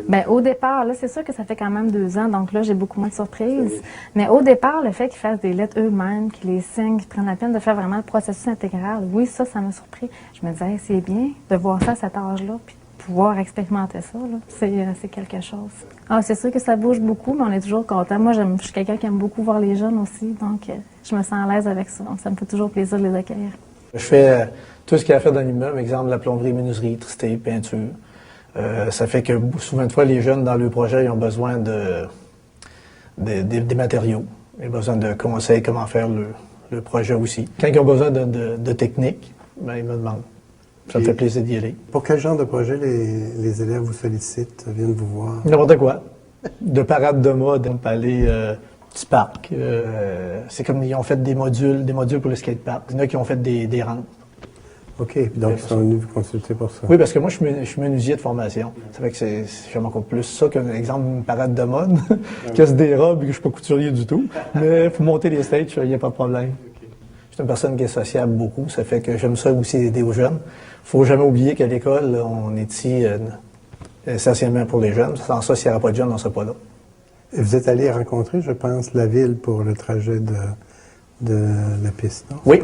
Bien, au départ, là, c'est sûr que ça fait quand même 2 ans, donc là, j'ai beaucoup moins de surprises. Mais au départ, le fait qu'ils fassent des lettres eux-mêmes, qu'ils les signent, qu'ils prennent la peine de faire vraiment le processus intégral, oui, ça m'a surpris. Je me disais, hey, c'est bien de voir ça à cet âge-là, puis de pouvoir expérimenter ça, là. C'est quelque chose. Ah, c'est sûr que ça bouge beaucoup, mais on est toujours content. Moi, je suis quelqu'un qui aime beaucoup voir les jeunes aussi, donc je me sens à l'aise avec ça. Donc, ça me fait toujours plaisir de les accueillir. Je fais tout ce qu'il y a à faire dans l'immeuble, exemple la plomberie, menuiserie, électricité, peinture. Ça fait que souvent de fois, les jeunes dans le projet, ils ont besoin des matériaux. Ils ont besoin de conseils comment faire le projet aussi. Quand ils ont besoin de technique, ben, ils me demandent. Ça me fait plaisir d'y aller. Pour quel genre de projet les élèves vous sollicitent, viennent vous voir? N'importe quoi. De parade de mode, on peut aller du parc. C'est comme ils ont fait des modules pour le skatepark. Il y en a qui ont fait des rampes. OK, donc ils sont venus vous consulter pour ça. Oui, parce que moi, je suis menuisier de formation. Ça fait que j'aime encore plus ça qu'un exemple, une parade de mode, qui a se dérobe et que je ne suis pas couturier du tout. Mais pour monter les stages, il n'y a pas de problème. Je suis une personne qui est sociable beaucoup. Ça fait que j'aime ça aussi aider aux jeunes. Il ne faut jamais oublier qu'à l'école, on est ici essentiellement pour les jeunes. Sans ça, s'il n'y aura pas de jeunes, on ne serait pas là. Et vous êtes allé rencontrer, je pense, la ville pour le trajet de la piste, non? Oui.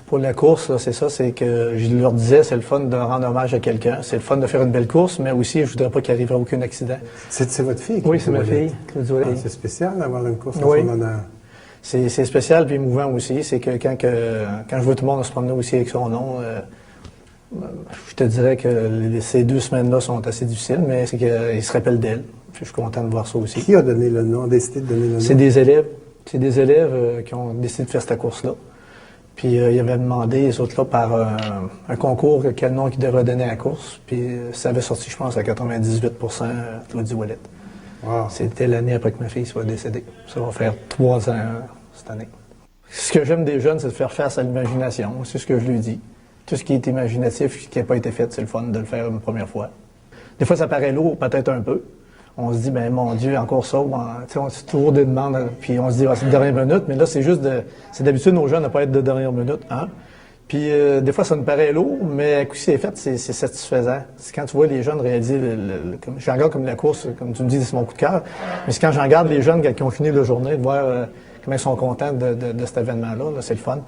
Pour la course, c'est ça, c'est que je leur disais, c'est le fun de rendre hommage à quelqu'un, c'est le fun de faire une belle course, mais aussi, je voudrais pas qu'il arrive aucun accident. C'est votre fille? Oui, c'est ma fille, Claudie Ouellet. C'est spécial d'avoir une course en son honneur. C'est spécial puis émouvant aussi, c'est que quand je vois tout le monde se promener aussi avec son nom, je te dirais que ces 2 semaines-là sont assez difficiles, mais c'est qu'il se rappelle d'elle. Je suis content de voir ça aussi. Qui a donné le nom, décidé de donner le nom? C'est des élèves. C'est des élèves qui ont décidé de faire cette course-là. Puis ils avaient demandé, les autres-là, par un concours, quel nom qu'ils devraient donner à la course. Puis ça avait sorti, je pense, à 98 Claudie Ouellet. Wow. C'était l'année après que ma fille soit décédée. Ça va faire 3 ans cette année. Ce que j'aime des jeunes, c'est de faire face à l'imagination. C'est ce que je lui dis. Tout ce qui est imaginatif, qui n'a pas été fait, c'est le fun de le faire une première fois. Des fois, ça paraît lourd, peut-être un peu. On se dit, ben mon Dieu, encore ça. On se toujours des demandes, puis on se dit, c'est de dernière minute, mais là, c'est juste c'est d'habitude, nos jeunes ne pas être de dernière minute, hein. Puis des fois, ça nous paraît lourd, mais coup c'est fait, c'est satisfaisant. C'est quand tu vois les jeunes réaliser, j'en regarde comme la course, comme tu me dis, c'est mon coup de cœur, mais c'est quand j'en regarde les jeunes qui ont fini leur journée, de voir comment ils sont contents de cet événement-là, c'est le fun.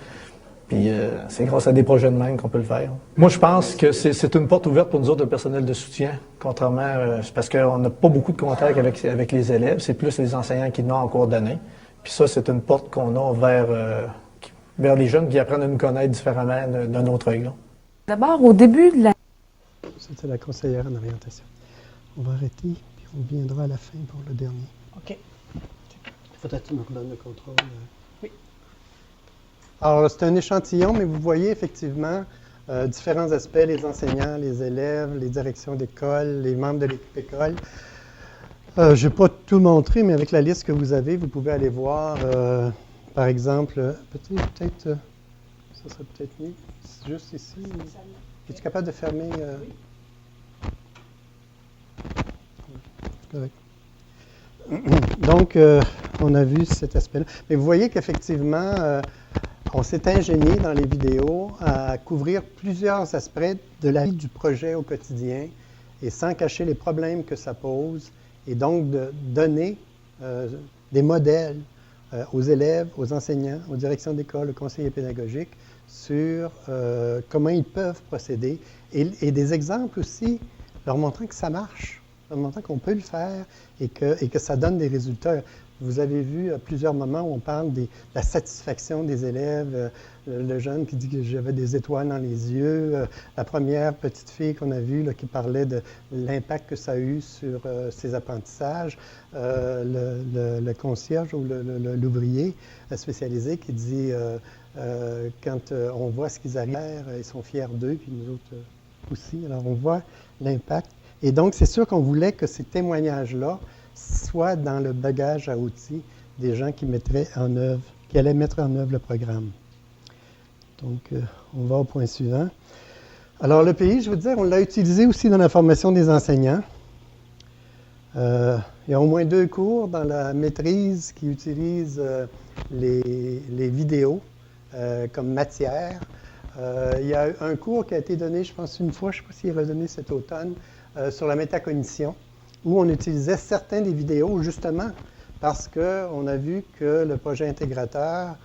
Puis c'est grâce à des projets de même qu'on peut le faire. Moi, je pense que c'est une porte ouverte pour nous autres, le personnel de soutien, contrairement, c'est parce qu'on n'a pas beaucoup de contact avec les élèves, c'est plus les enseignants qui l'ont en cours d'année. Puis ça, c'est une porte qu'on a vers les jeunes qui apprennent à nous connaître différemment d'un autre œil. D'abord, au début de la... C'était la conseillère en orientation. On va arrêter, puis on viendra à la fin pour le dernier. OK. Il faudrait que tu me redonnes le contrôle. Oui. Alors, c'est un échantillon, mais vous voyez effectivement différents aspects, les enseignants, les élèves, les directions d'école, les membres de l'équipe école. Je ne vais pas tout montrer, mais avec la liste que vous avez, vous pouvez aller voir, par exemple, peut-être, ça serait peut-être mieux, juste ici. Es-tu capable de fermer? Correct. Donc, on a vu cet aspect-là. Mais vous voyez qu'effectivement, on s'est ingénié dans les vidéos à couvrir plusieurs aspects de la vie du projet au quotidien et sans cacher les problèmes que ça pose et donc de donner des modèles aux élèves, aux enseignants, aux directions d'école, aux conseillers pédagogiques sur comment ils peuvent procéder et des exemples aussi leur montrant que ça marche, leur montrant qu'on peut le faire et que ça donne des résultats. Vous avez vu à plusieurs moments où on parle de la satisfaction des élèves, le jeune qui dit que j'avais des étoiles dans les yeux, la première petite fille qu'on a vue là, qui parlait de l'impact que ça a eu sur ses apprentissages, le concierge ou l'ouvrier spécialisé qui dit quand on voit ce qu'ils arrivent à faire, ils sont fiers d'eux, puis nous autres aussi. Alors on voit l'impact. Et donc c'est sûr qu'on voulait que ces témoignages-là soit dans le bagage à outils des gens qui allaient mettre en œuvre le programme. Donc, on va au point suivant. Alors, le pays, je veux dire, on l'a utilisé aussi dans la formation des enseignants. Il y a au moins 2 cours dans la maîtrise qui utilisent les vidéos comme matière. Il y a un cours qui a été donné, je pense, une fois, je ne sais pas s'il est redonné cet automne, sur la métacognition, où on utilisait certains des vidéos, justement, parce qu'on a vu que le projet intégrateur,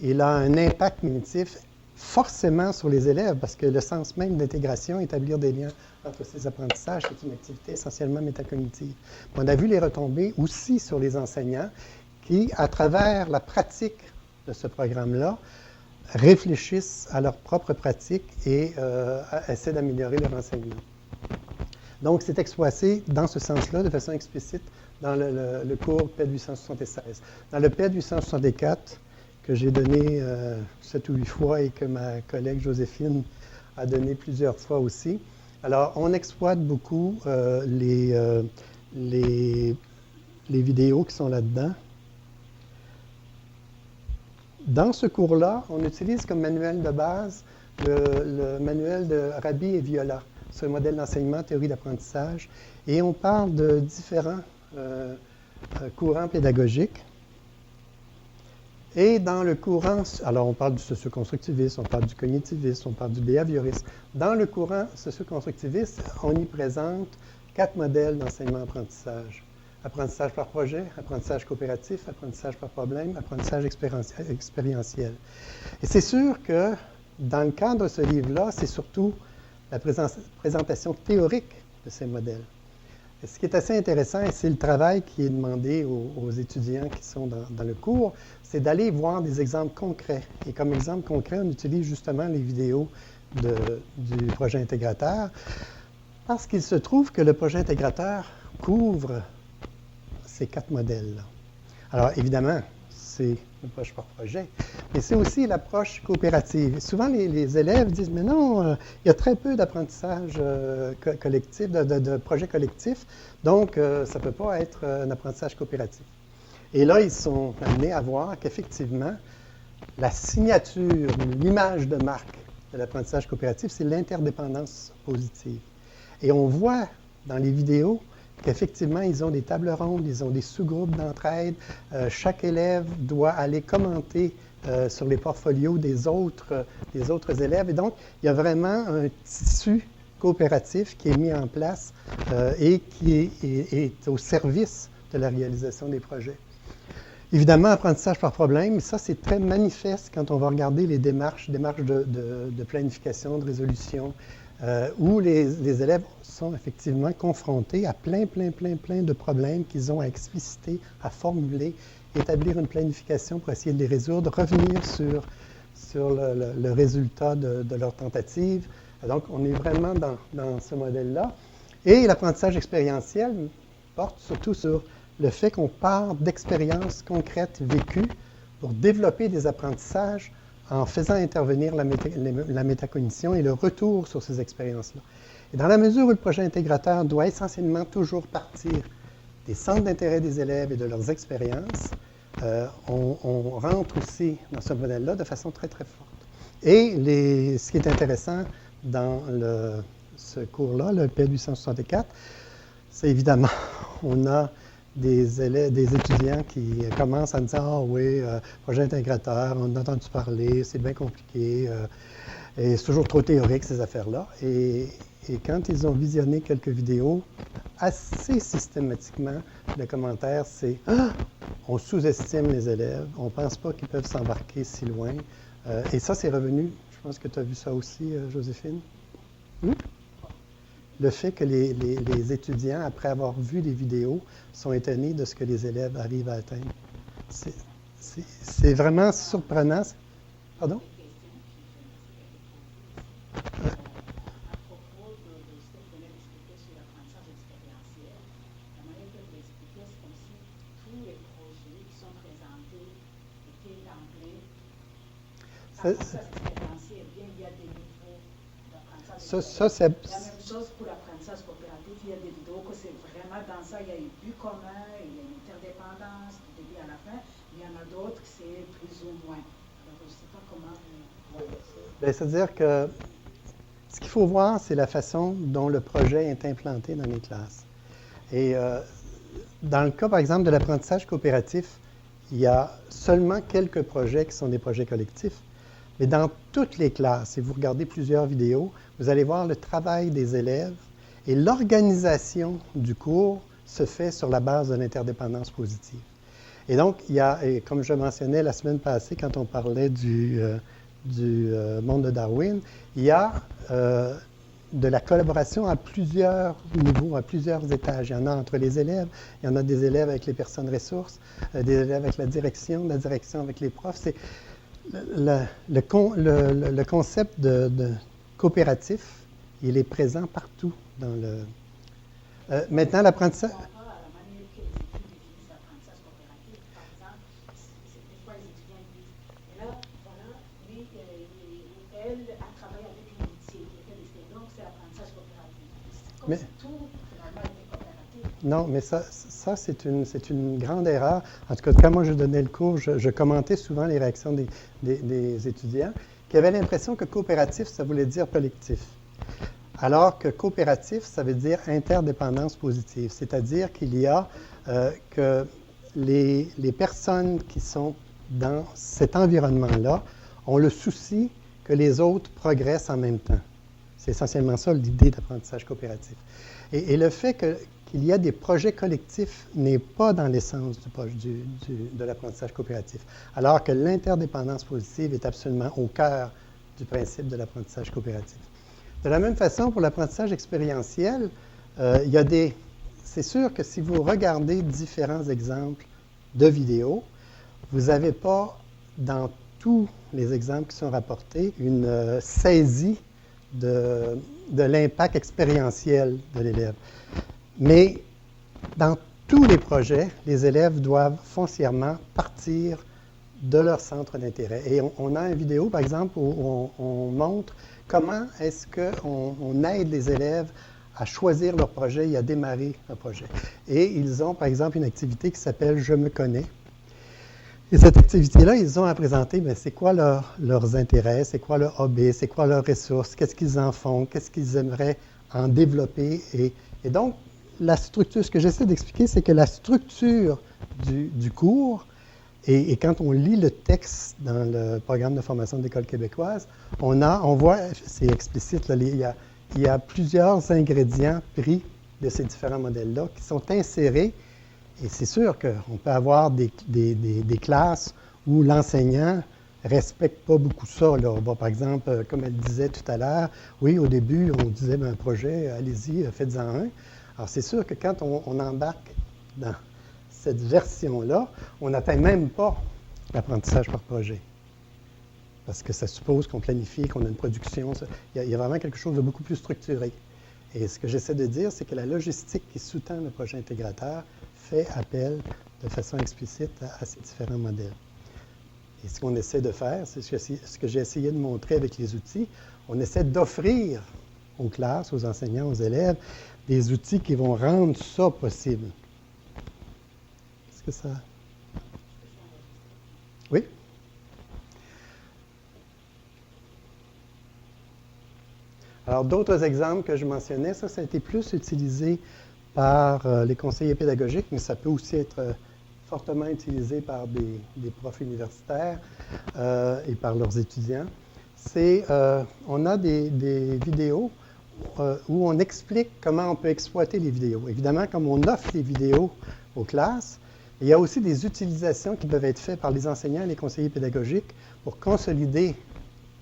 il a un impact cognitif forcément sur les élèves, parce que le sens même d'intégration, établir des liens entre ces apprentissages, c'est une activité essentiellement métacognitive. On a vu les retombées aussi sur les enseignants qui, à travers la pratique de ce programme-là, réfléchissent à leur propre pratique et essaient d'améliorer leur enseignement. Donc, c'est exploité dans ce sens-là, de façon explicite, dans le cours PED 876. Dans le PED 864, que j'ai donné 7 ou 8 fois et que ma collègue Joséphine a donné plusieurs fois aussi, alors, on exploite beaucoup les vidéos qui sont là-dedans. Dans ce cours-là, on utilise comme manuel de base le manuel de Rabi et Viola, sur le modèle d'enseignement, théorie d'apprentissage, et on parle de différents courants pédagogiques. Et dans le courant, alors on parle du socioconstructivisme, on parle du cognitivisme, on parle du behaviorisme. Dans le courant socioconstructiviste, on y présente 4 modèles d'enseignement-apprentissage. Apprentissage par projet, apprentissage coopératif, apprentissage par problème, apprentissage expérientiel. Et c'est sûr que dans le cadre de ce livre-là, c'est surtout la présentation théorique de ces modèles. Et ce qui est assez intéressant, et c'est le travail qui est demandé aux étudiants qui sont dans le cours, c'est d'aller voir des exemples concrets. Et comme exemple concret, on utilise justement les vidéos du projet intégrateur, parce qu'il se trouve que le projet intégrateur couvre ces 4 modèles-là. Alors, évidemment, c'est l'approche par projet, mais c'est aussi l'approche coopérative. Et souvent, les élèves disent, mais non, il y a très peu d'apprentissage collectif, de projets collectifs, donc ça ne peut pas être un apprentissage coopératif. Et là, ils sont amenés à voir qu'effectivement, la signature, l'image de marque de l'apprentissage coopératif, c'est l'interdépendance positive. Et on voit dans les vidéos qu'effectivement, ils ont des tables rondes, ils ont des sous-groupes d'entraide. Chaque élève doit aller commenter sur les portfolios des autres élèves. Et donc, il y a vraiment un tissu coopératif qui est mis en place et qui est au service de la réalisation des projets. Évidemment, apprentissage par problème, ça c'est très manifeste quand on va regarder les démarches de planification, de résolution, où les élèves sont effectivement confrontés à plein de problèmes qu'ils ont à expliciter, à formuler, établir une planification pour essayer de les résoudre, revenir sur le résultat de leur tentative. Donc, on est vraiment dans ce modèle-là. Et l'apprentissage expérientiel porte surtout sur le fait qu'on part d'expériences concrètes vécues pour développer des apprentissages en faisant intervenir la métacognition et le retour sur ces expériences-là. Et dans la mesure où le projet intégrateur doit essentiellement toujours partir des centres d'intérêt des élèves et de leurs expériences, on rentre aussi dans ce modèle-là de façon très forte. Et ce qui est intéressant dans ce cours-là, le PED 864, c'est évidemment, on a des étudiants qui commencent à me dire « Ah oui, projet intégrateur, on a entendu parler, c'est bien compliqué, et c'est toujours trop théorique ces affaires-là. » Et quand ils ont visionné quelques vidéos, assez systématiquement, le commentaire c'est « Ah, on sous-estime les élèves, on ne pense pas qu'ils peuvent s'embarquer si loin. » Et ça, c'est revenu, je pense que tu as vu ça aussi, Joséphine. le fait que les étudiants, après avoir vu les vidéos, sont étonnés de ce que les élèves arrivent à atteindre. C'est vraiment surprenant. Pardon? Ça, c'est... La même chose pour l'apprentissage coopératif. Il y a des vidéos que c'est vraiment dans ça, il y a un but commun, il y a une interdépendance du début à la fin. Il y en a d'autres que c'est plus ou moins. Alors, je ne sais pas comment vous voyez ça. Bien, c'est-à-dire que ce qu'il faut voir, c'est la façon dont le projet est implanté dans les classes. Et dans le cas, par exemple, de l'apprentissage coopératif, il y a seulement quelques projets qui sont des projets collectifs. Mais dans toutes les classes, si vous regardez plusieurs vidéos, vous allez voir le travail des élèves et l'organisation du cours se fait sur la base de l'interdépendance positive. Et donc, il y a, et comme je mentionnais la semaine passée quand on parlait du monde de Darwin, il y a de la collaboration à plusieurs niveaux, à plusieurs étages. Il y en a entre les élèves, il y en a des élèves avec les personnes ressources, des élèves avec la direction avec les profs. C'est le concept de coopératif, il est présent partout dans le... maintenant, l'apprentissage... Mais, non, mais ça c'est une grande erreur. En tout cas, quand moi je donnais le cours, je commentais souvent les réactions des étudiants qui avaient l'impression que coopératif, ça voulait dire collectif. Alors que coopératif, ça veut dire interdépendance positive. C'est-à-dire qu'il y a que les personnes qui sont dans cet environnement-là ont le souci que les autres progressent en même temps. C'est essentiellement ça l'idée d'apprentissage coopératif. Et le fait qu'il y a des projets collectifs n'est pas dans l'essence de l'apprentissage coopératif, alors que l'interdépendance positive est absolument au cœur du principe de l'apprentissage coopératif. De la même façon, pour l'apprentissage expérientiel, c'est sûr que si vous regardez différents exemples de vidéos, vous n'avez pas, dans tous les exemples qui sont rapportés, une saisie de l'impact expérientiel de l'élève. Mais dans tous les projets, les élèves doivent foncièrement partir de leur centre d'intérêt. Et on a une vidéo, par exemple, où on montre comment est-ce qu'on aide les élèves à choisir leur projet et à démarrer leur projet. Et ils ont, par exemple, une activité qui s'appelle « Je me connais ». Et cette activité-là, ils ont à présenter, bien, c'est quoi leurs intérêts, c'est quoi leur hobby, c'est quoi leurs ressources, qu'est-ce qu'ils en font, qu'est-ce qu'ils aimeraient en développer. Et donc, la structure, ce que j'essaie d'expliquer, c'est que la structure du cours, et quand on lit le texte dans le programme de formation de l'École québécoise, on voit, c'est explicite, là, il y a plusieurs ingrédients pris de ces différents modèles-là qui sont insérés. Et c'est sûr qu'on peut avoir des classes où l'enseignant ne respecte pas beaucoup ça. Là. Bon, par exemple, comme elle disait tout à l'heure, oui, au début, on disait, un projet, allez-y, faites-en un. Alors, c'est sûr que quand on embarque dans cette version-là, on n'atteint même pas l'apprentissage par projet. Parce que ça suppose qu'on planifie, qu'on a une production. Il y a vraiment quelque chose de beaucoup plus structuré. Et ce que j'essaie de dire, c'est que la logistique qui sous-tend le projet intégrateur fait appel de façon explicite à ces différents modèles. Et ce qu'on essaie de faire, c'est ce que j'ai essayé de montrer avec les outils, on essaie d'offrir aux classes, aux enseignants, aux élèves, des outils qui vont rendre ça possible. Est-ce que ça... Oui? Alors, d'autres exemples que je mentionnais, ça a été plus utilisé par les conseillers pédagogiques, mais ça peut aussi être fortement utilisé par des profs universitaires et par leurs étudiants. On a des vidéos où on explique comment on peut exploiter les vidéos. Évidemment, comme on offre les vidéos aux classes, il y a aussi des utilisations qui peuvent être faites par les enseignants et les conseillers pédagogiques pour consolider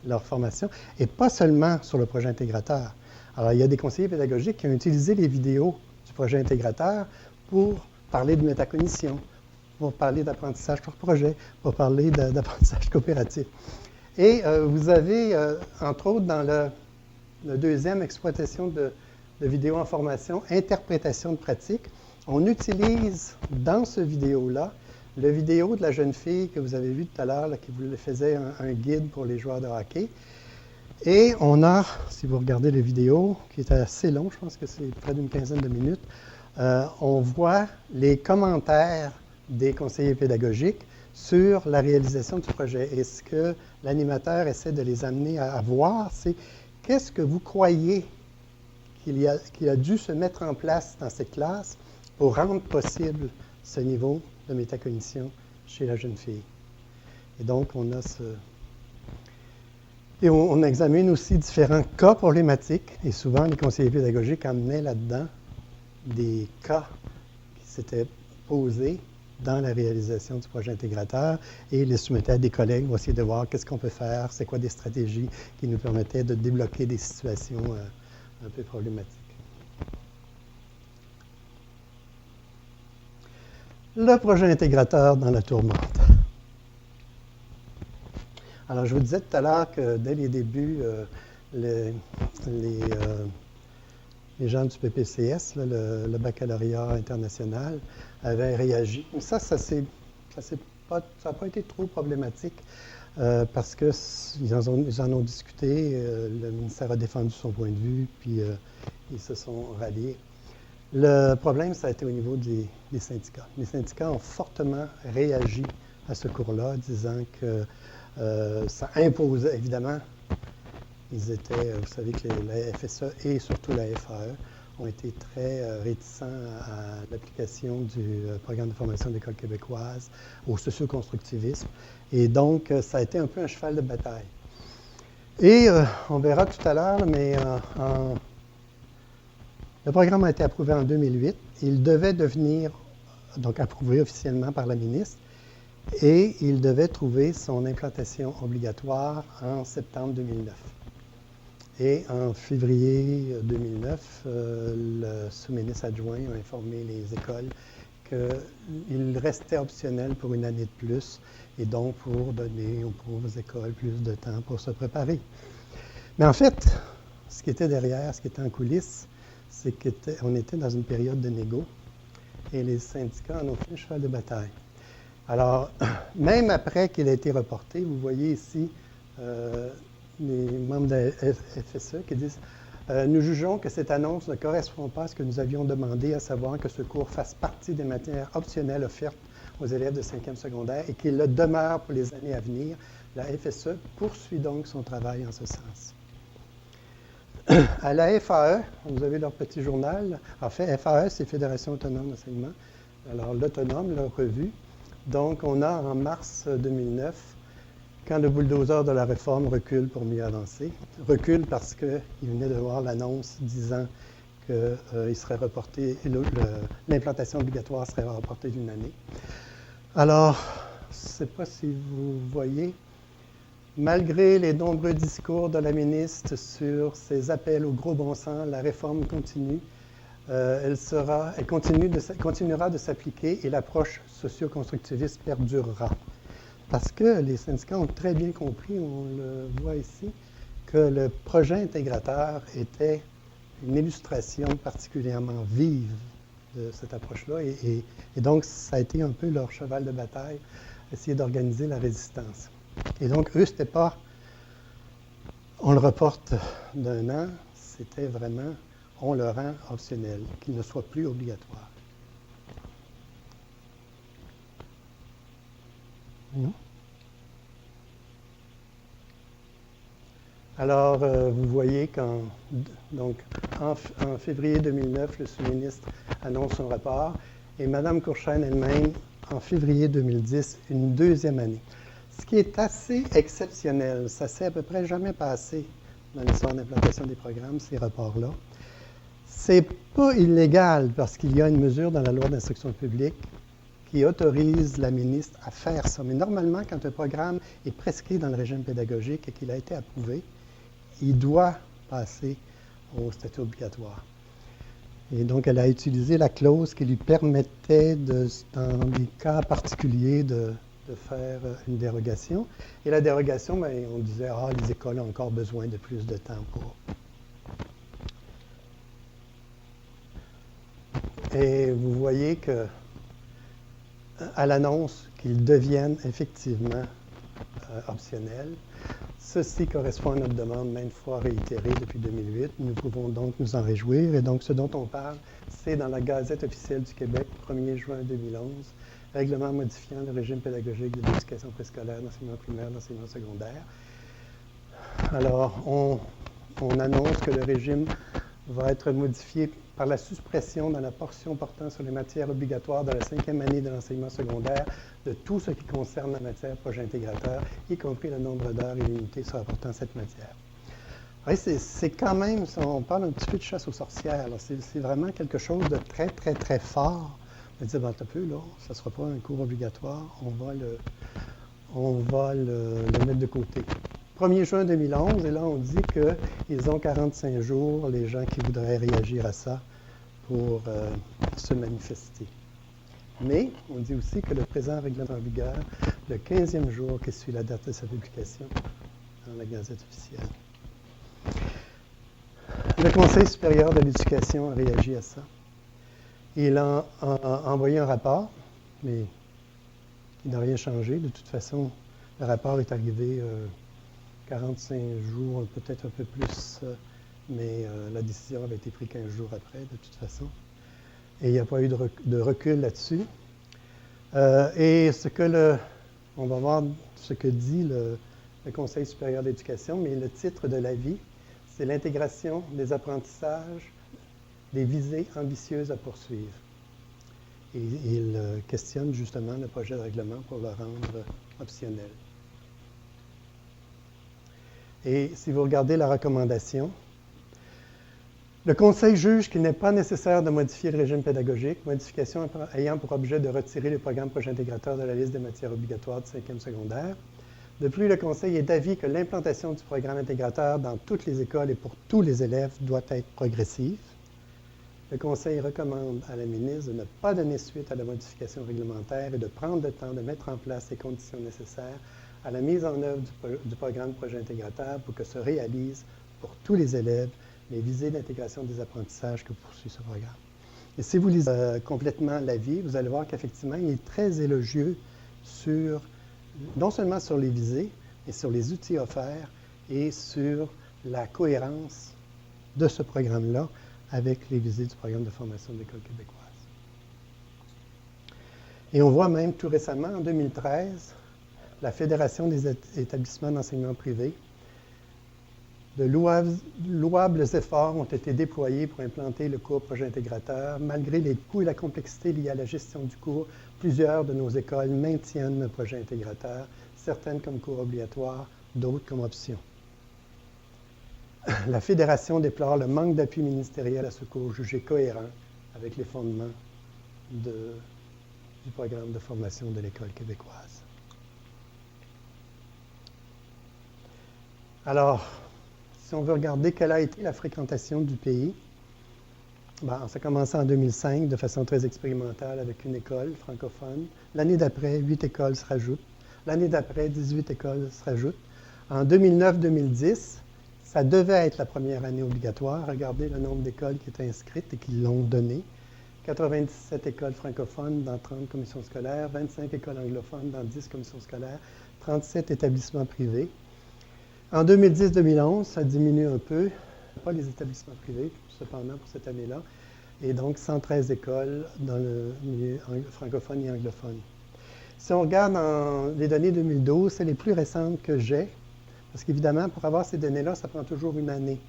leur formation, et pas seulement sur le projet intégrateur. Alors, il y a des conseillers pédagogiques qui ont utilisé les vidéos du projet intégrateur pour parler de métacognition, pour parler d'apprentissage par projet, pour parler d'apprentissage coopératif. Et vous avez, entre autres, dans le deuxième, exploitation de vidéos en formation, interprétation de pratique, on utilise dans ce vidéo-là le vidéo de la jeune fille que vous avez vu tout à l'heure, qui vous faisait un guide pour les joueurs de hockey. Et on a, si vous regardez les vidéos, qui est assez long, je pense que c'est près d'une quinzaine de minutes, on voit les commentaires des conseillers pédagogiques sur la réalisation du projet. Et ce que l'animateur essaie de les amener à voir, c'est qu'est-ce que vous croyez qu'il a dû se mettre en place dans cette classe pour rendre possible ce niveau de métacognition chez la jeune fille. Et donc, on a ce... Et on examine aussi différents cas problématiques, et souvent les conseillers pédagogiques amenaient là-dedans des cas qui s'étaient posés dans la réalisation du projet intégrateur et les soumettaient à des collègues pour essayer de voir qu'est-ce qu'on peut faire, c'est quoi des stratégies qui nous permettaient de débloquer des situations un peu problématiques. Le projet intégrateur dans la tourmente. Alors, je vous disais tout à l'heure que dès les débuts, les gens du PPCS, là, le baccalauréat international, avaient réagi. Mais ça n'a pas été trop problématique parce qu'ils en ont discuté. Le ministère a défendu son point de vue, puis ils se sont ralliés. Le problème, ça a été au niveau des syndicats. Les syndicats ont fortement réagi à ce cours-là, disant que ça imposait, évidemment, ils étaient, vous savez que la FSE et surtout la FAE ont été très réticents à l'application du programme de formation de l'École québécoise, au socioconstructivisme. Et donc, ça a été un peu un cheval de bataille. Et on verra tout à l'heure, mais le programme a été approuvé en 2008. Il devait devenir donc approuvé officiellement par la ministre. Et il devait trouver son implantation obligatoire en septembre 2009. Et en février 2009, le sous-ministre adjoint a informé les écoles qu'il restait optionnel pour une année de plus, et donc pour donner aux pauvres écoles plus de temps pour se préparer. Mais en fait, ce qui était derrière, ce qui était en coulisses, c'est qu'on était dans une période de négo, et les syndicats en ont fait un cheval de bataille. Alors, même après qu'il a été reporté, vous voyez ici les membres de la FSE qui disent « Nous jugeons que cette annonce ne correspond pas à ce que nous avions demandé, à savoir que ce cours fasse partie des matières optionnelles offertes aux élèves de 5e secondaire et qu'il le demeure pour les années à venir. La FSE poursuit donc son travail en ce sens. » À la FAE, vous avez leur petit journal. En fait, FAE, c'est Fédération autonome d'enseignement. Alors, l'autonome, leur revue. Donc, on a en mars 2009, quand le bulldozer de la réforme recule pour mieux avancer. Recule parce qu'il venait de voir l'annonce disant qu'il serait reporté, l'implantation obligatoire serait reportée d'une année. Alors, je ne sais pas si vous voyez, malgré les nombreux discours de la ministre sur ses appels au gros bon sens, la réforme continue. Elle continuera de s'appliquer et l'approche socio-constructiviste perdurera. Parce que les syndicats ont très bien compris, on le voit ici, que le projet intégrateur était une illustration particulièrement vive de cette approche-là. Et donc, ça a été un peu leur cheval de bataille, essayer d'organiser la résistance. Et donc, eux, c'était pas on le reporte d'un an, c'était vraiment on le rend optionnel, qu'il ne soit plus obligatoire. Non? Alors, vous voyez qu'en février 2009, le sous-ministre annonce son rapport et Mme Courchaine elle-même, en février 2010, une deuxième année. Ce qui est assez exceptionnel, ça ne s'est à peu près jamais passé dans l'histoire d'implantation des programmes, ces rapports-là. C'est pas illégal parce qu'il y a une mesure dans la loi d'instruction publique qui autorise la ministre à faire ça. Mais normalement, quand un programme est prescrit dans le régime pédagogique et qu'il a été approuvé, il doit passer au statut obligatoire. Et donc, elle a utilisé la clause qui lui permettait, dans des cas particuliers, de faire une dérogation. Et la dérogation, bien, on disait, les écoles ont encore besoin de plus de temps pour. Et vous voyez que, à l'annonce qu'ils deviennent effectivement optionnels, ceci correspond à notre demande maintes fois réitérée depuis 2008. Nous pouvons donc nous en réjouir. Et donc, ce dont on parle, c'est dans la Gazette officielle du Québec, 1er juin 2011, règlement modifiant le régime pédagogique de l'éducation préscolaire, d'enseignement primaire, d'enseignement secondaire. Alors, on annonce que le régime va être modifié par la suppression dans la portion portant sur les matières obligatoires de la 5e année de l'enseignement secondaire de tout ce qui concerne la matière projet intégrateur, y compris le nombre d'heures et l'unité se rapportant à cette matière. Oui, c'est quand même, on parle un petit peu de chasse aux sorcières, c'est vraiment quelque chose de très, très, très fort. On va dire, un peu, là, ça ne sera pas un cours obligatoire, on va le mettre de côté. 1er juin 2011, et là, on dit qu'ils ont 45 jours, les gens qui voudraient réagir à ça, pour se manifester. Mais, on dit aussi que le présent règlement en vigueur, le 15e jour qui suit la date de sa publication dans la Gazette officielle. Le Conseil supérieur de l'éducation a réagi à ça. Il a envoyé un rapport, mais il n'a rien changé. De toute façon, le rapport est arrivé 45 jours, peut-être un peu plus, mais la décision avait été prise 15 jours après, de toute façon. Et il n'y a pas eu de recul là-dessus. Et on va voir ce que dit le Conseil supérieur d'éducation, mais le titre de l'avis, c'est l'intégration des apprentissages, des visées ambitieuses à poursuivre. Et il questionne justement le projet de règlement pour le rendre optionnel. Et si vous regardez la recommandation, le Conseil juge qu'il n'est pas nécessaire de modifier le régime pédagogique, modification ayant pour objet de retirer les programmes projet intégrateur de la liste des matières obligatoires du 5e secondaire. De plus, le Conseil est d'avis que l'implantation du programme intégrateur dans toutes les écoles et pour tous les élèves doit être progressive. Le Conseil recommande à la ministre de ne pas donner suite à la modification réglementaire et de prendre le temps de mettre en place les conditions nécessaires à la mise en œuvre du programme projet intégrateur pour que se réalisent pour tous les élèves les visées d'intégration des apprentissages que poursuit ce programme. Et si vous lisez complètement l'avis, vous allez voir qu'effectivement, il est très élogieux non seulement sur les visées, mais sur les outils offerts et sur la cohérence de ce programme-là avec les visées du programme de formation de l'École québécoise. Et on voit même tout récemment, en 2013, la Fédération des établissements d'enseignement privé, de louables efforts ont été déployés pour implanter le cours projet intégrateur. Malgré les coûts et la complexité liés à la gestion du cours, plusieurs de nos écoles maintiennent le projet intégrateur, certaines comme cours obligatoire, d'autres comme option. La Fédération déplore le manque d'appui ministériel à ce cours jugé cohérent avec les fondements du programme de formation de l'École québécoise. Alors, si on veut regarder quelle a été la fréquentation du pays, ça a commencé en 2005 de façon très expérimentale avec une école francophone. L'année d'après, 8 écoles se rajoutent. L'année d'après, 18 écoles se rajoutent. En 2009-2010, ça devait être la première année obligatoire. Regardez le nombre d'écoles qui étaient inscrites et qui l'ont donné. 97 écoles francophones dans 30 commissions scolaires, 25 écoles anglophones dans 10 commissions scolaires, 37 établissements privés. En 2010-2011, ça diminue un peu, pas les établissements privés, cependant, pour cette année-là, et donc 113 écoles dans le milieu francophone et anglophone. Si on regarde les données 2012, c'est les plus récentes que j'ai, parce qu'évidemment, pour avoir ces données-là, ça prend toujours une année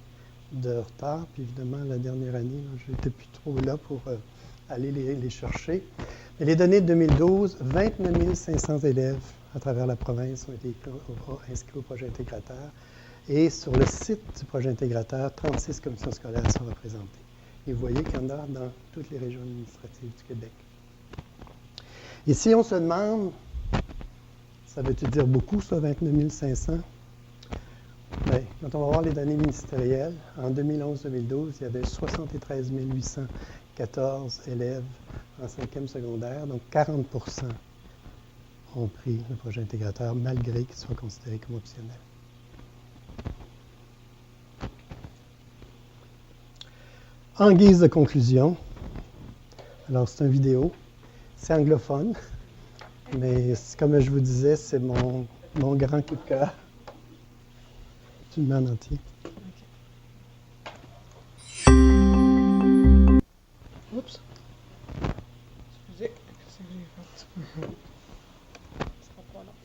de retard, puis évidemment, la dernière année, je n'étais plus trop là pour aller les chercher. Mais les données de 2012, 29 500 élèves à travers la province ont été inscrits au projet intégrateur. Et sur le site du projet intégrateur, 36 commissions scolaires sont représentées. Et vous voyez qu'il y en a dans toutes les régions administratives du Québec. Et si on se demande, ça veut-tu dire beaucoup, ça, 29 500? Bien, quand on va voir les données ministérielles, en 2011-2012, il y avait 73 814 élèves en 5e secondaire, donc 40 ont pris le projet intégrateur malgré qu'il soit considéré comme optionnel. En guise de conclusion, alors c'est une vidéo, c'est anglophone, mais comme je vous disais, c'est mon grand coup de cœur. Tu le mets en entier. Oups. Excusez, qu'est-ce que j'ai fait? C'est pas long.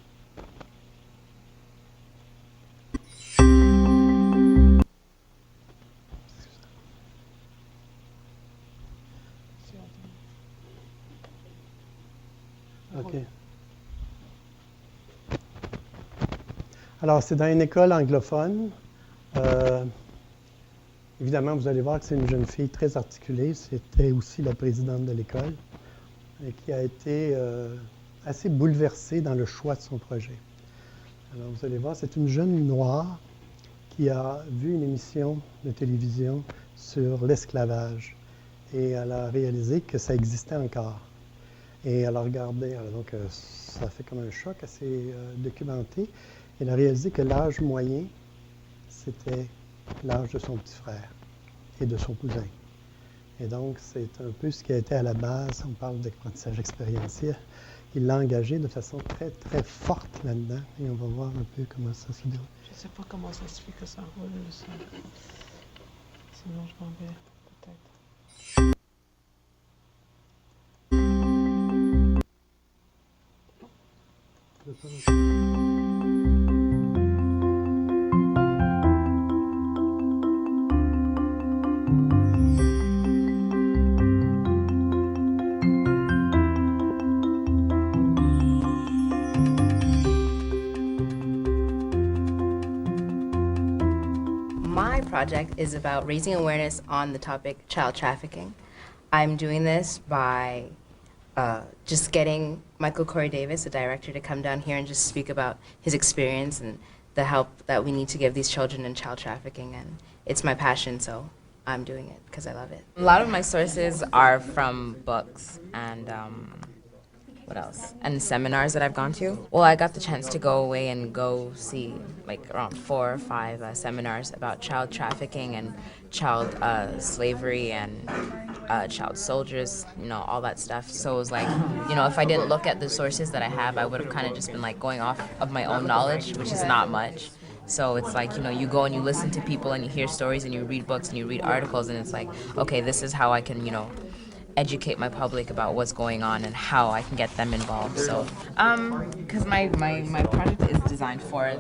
OK. Alors, c'est dans une école anglophone. Évidemment, vous allez voir que c'est une jeune fille très articulée. C'était aussi la présidente de l'école et qui a été assez bouleversée dans le choix de son projet. Alors, vous allez voir, c'est une jeune noire qui a vu une émission de télévision sur l'esclavage et elle a réalisé que ça existait encore. Et elle a regardé, donc ça fait comme un choc assez documenté. Elle a réalisé que l'âge moyen, c'était l'âge de son petit frère et de son cousin. Et donc, c'est un peu ce qui a été à la base. On parle d'apprentissage expérientiel. Il l'a engagé de façon très, très forte là-dedans. Et on va voir un peu comment ça se déroule. Je ne sais pas comment ça se fait que ça roule, ça. Sinon, je m'en vais, peut-être. My project is about raising awareness on the topic child trafficking. I'm doing this by just getting Michael Corey Davis, the director, to come down here and just speak about his experience and the help that we need to give these children in child trafficking. And it's my passion, so I'm doing it because I love it. A lot of my sources are from books and what else? And seminars that I've gone to. Well, I got the chance to go away and go see like around 4 or 5 seminars about child trafficking and child slavery and child soldiers, you know, all that stuff. So it was like, you know, if I didn't look at the sources that I have, I would have kind of just been like going off of my own knowledge, which is not much. So it's like, you know, you go and you listen to people and you hear stories and you read books and you read articles and it's like, okay, this is how I can, you know, educate my public about what's going on and how I can get them involved. So, because my project is designed for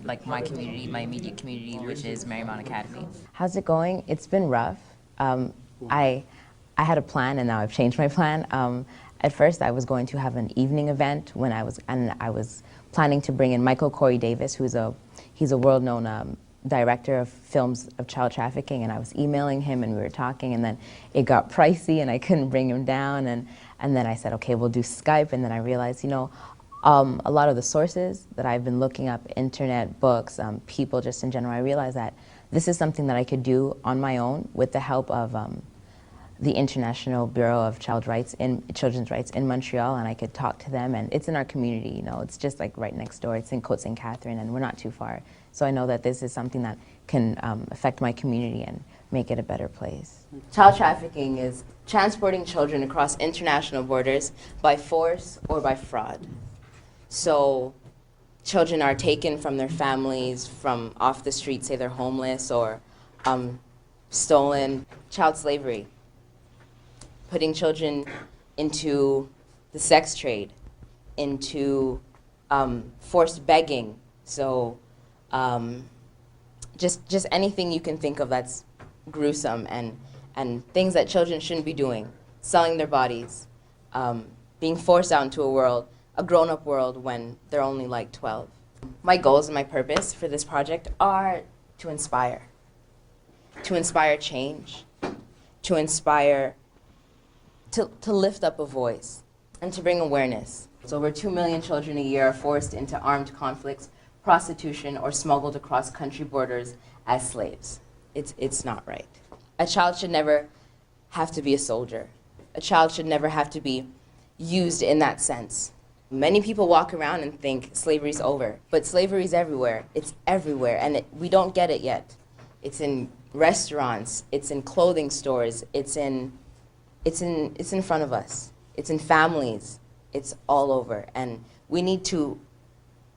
like my community, my immediate community, which is Marymount Academy. How's it going? It's been rough. I had a plan and now I've changed my plan. At first I was going to have an evening event when I was planning to bring in Michael Corey Davis, he's a world-known director of films of child trafficking, and I was emailing him and we were talking, and then it got pricey and I couldn't bring him down, and then I said, okay, we'll do Skype, and then I realized, you know, a lot of the sources that I've been looking up, internet, books, people just in general, I realized that this is something that I could do on my own with the help of the International Bureau of Children's Rights in Montreal, and I could talk to them, and it's in our community, you know, it's just like right next door, it's in Côte St. Catherine, and we're not too far. So I know that this is something that can affect my community and make it a better place. Child trafficking is transporting children across international borders by force or by fraud. So children are taken from their families, from off the street, say they're homeless, or stolen. Child slavery, putting children into the sex trade, into forced begging. So just anything you can think of that's gruesome and things that children shouldn't be doing, selling their bodies, being forced out into a grown-up world when they're only like 12. My goals and my purpose for this project are to inspire change, to inspire, to lift up a voice, and to bring awareness. So over 2 million children a year are forced into armed conflicts prostitution, or smuggled across country borders as slaves. It's not right. A child should never have to be a soldier. A child should never have to be used in that sense. Many people walk around and think slavery's over, but slavery's everywhere. It's everywhere, and we don't get it yet. It's in restaurants, it's in clothing stores, it's in front of us. It's in families. It's all over, and we need to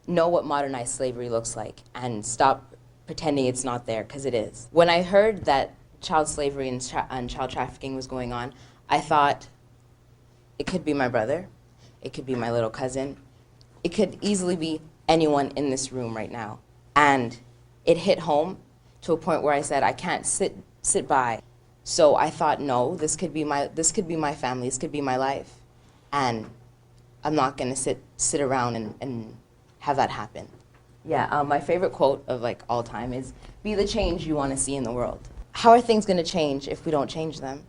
know what modernized slavery looks like and stop pretending it's not there, because it is. When I heard that child slavery and child trafficking was going on, I thought it could be my brother, it could be my little cousin, it could easily be anyone in this room right now. And it hit home to a point where I said, I can't sit by. So I thought, no, this could be my family, this could be my life. And I'm not gonna sit around and have that happen. Yeah, my favorite quote of like all time is, be the change you wanna see in the world. How are things gonna change if we don't change them?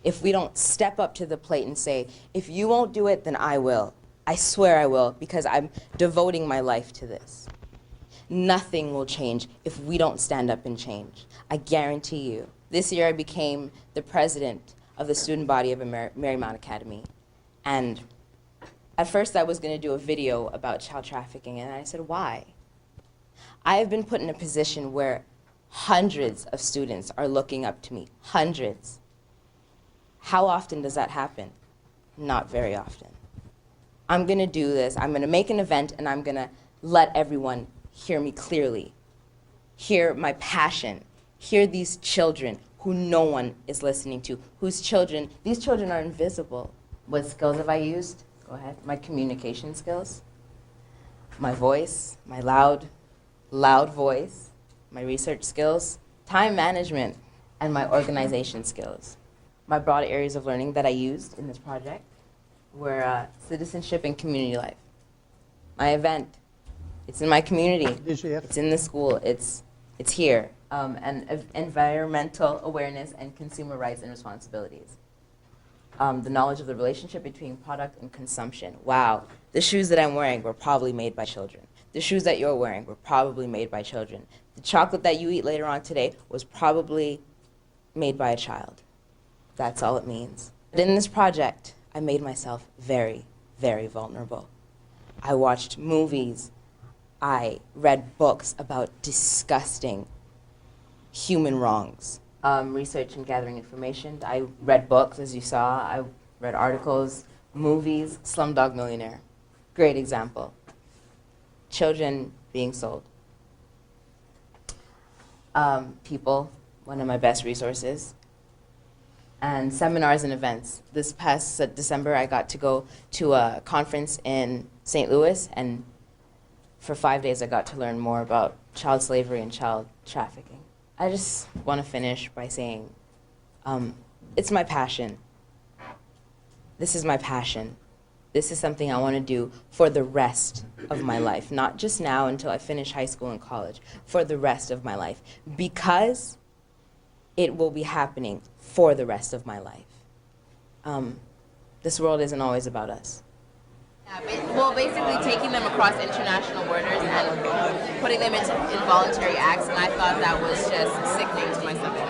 If we don't step up to the plate and say, if you won't do it, then I will. I swear I will, because I'm devoting my life to this. Nothing will change if we don't stand up and change. I guarantee you. This year I became the president of the student body of Marymount Academy. And at first I was gonna do a video about child trafficking, and I said, why? I have been put in a position where hundreds of students are looking up to me, hundreds. How often does that happen? Not very often. I'm gonna do this, I'm gonna make an event, and I'm gonna let everyone hear me clearly, hear my passion, hear these children who no one is listening to, these children are invisible. What skills have I used? Go ahead. My communication skills, my voice, my loud voice, my research skills, time management, and my organization skills. My broad areas of learning that I used in this project were citizenship and community life. My event, it's in my community, it's in the school, it's here, and environmental awareness and consumer rights and responsibilities. The knowledge of the relationship between product and consumption. Wow, the shoes that I'm wearing were probably made by children. The shoes that you're wearing were probably made by children. The chocolate that you eat later on today was probably made by a child. That's all it means. But in this project, I made myself very, very vulnerable. I watched movies. I read books about disgusting human wrongs. Research and gathering information. I read books, as you saw. I read articles, movies, Slumdog Millionaire. Great example. Children being sold. People, one of my best resources. And seminars and events. This past December, I got to go to a conference in St. Louis, and for 5 days I got to learn more about child slavery and child trafficking. I just want to finish by saying, it's my passion. This is my passion. This is something I want to do for the rest of my life, not just now until I finish high school and college, for the rest of my life, because it will be happening for the rest of my life. This world isn't always about us. Well, basically taking them across international borders and putting them into involuntary acts, and I thought that was just sickening to my stomach.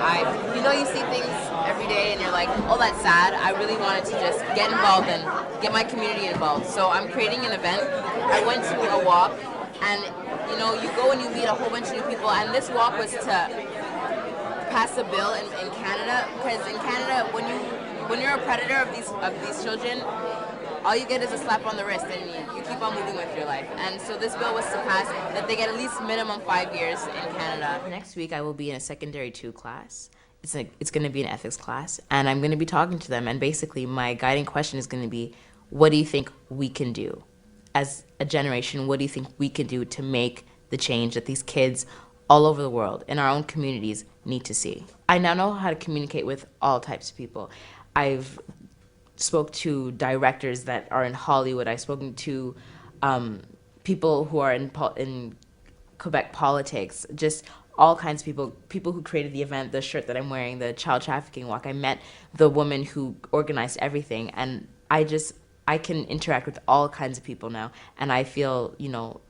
You know, you see things every day and you're like, oh, that's sad. I really wanted to just get involved and get my community involved. So I'm creating an event. I went to a walk, and you know, you go and you meet a whole bunch of new people, and this walk was to pass a bill in Canada, because in Canada, when you're a predator of these children, all you get is a slap on the wrist, and you keep on moving with your life. And so this bill was to pass that they get at least minimum 5 years in Canada. Next week I will be in a secondary 2 class. It's going to be an ethics class, and I'm going to be talking to them, and basically my guiding question is going to be, what do you think we can do? As a generation, what do you think we can do to make the change that these kids all over the world, in our own communities, need to see? I now know how to communicate with all types of people. I've spoke to directors that are in Hollywood. I've spoken to people who are in Quebec politics, just all kinds of people who created the event, the shirt that I'm wearing, the child trafficking walk. I met the woman who organized everything, and I can interact with all kinds of people now, and I feel, you know,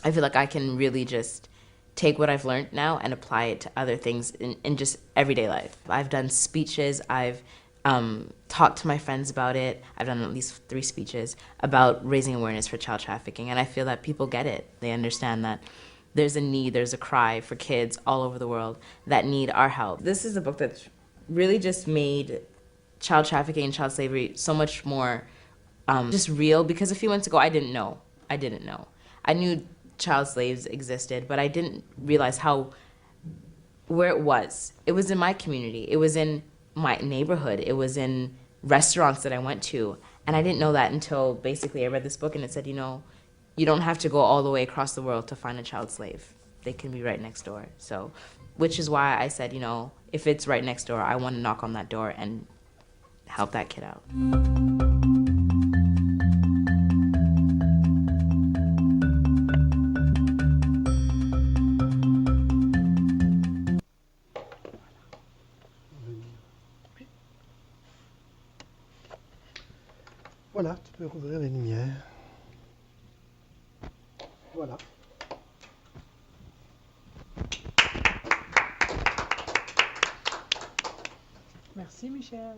I feel like I can really just take what I've learned now and apply it to other things in just everyday life. I've done speeches, I've talked to my friends about it. I've done at least 3 speeches about raising awareness for child trafficking, and I feel that people get it. They understand that there's a need, there's a cry for kids all over the world that need our help. This is a book that's really just made child trafficking and child slavery so much more just real, because a few months ago I didn't know. I knew child slaves existed, but I didn't realize where it was. It was in my community. It was in my neighborhood. It was in restaurants that I went to. And I didn't know that until basically I read this book and it said, you know, you don't have to go all the way across the world to find a child slave. They can be right next door. So, which is why I said, you know, if it's right next door, I want to knock on that door and help that kid out. Voilà, tu peux rouvrir les lumières. Voilà. Merci, Michel.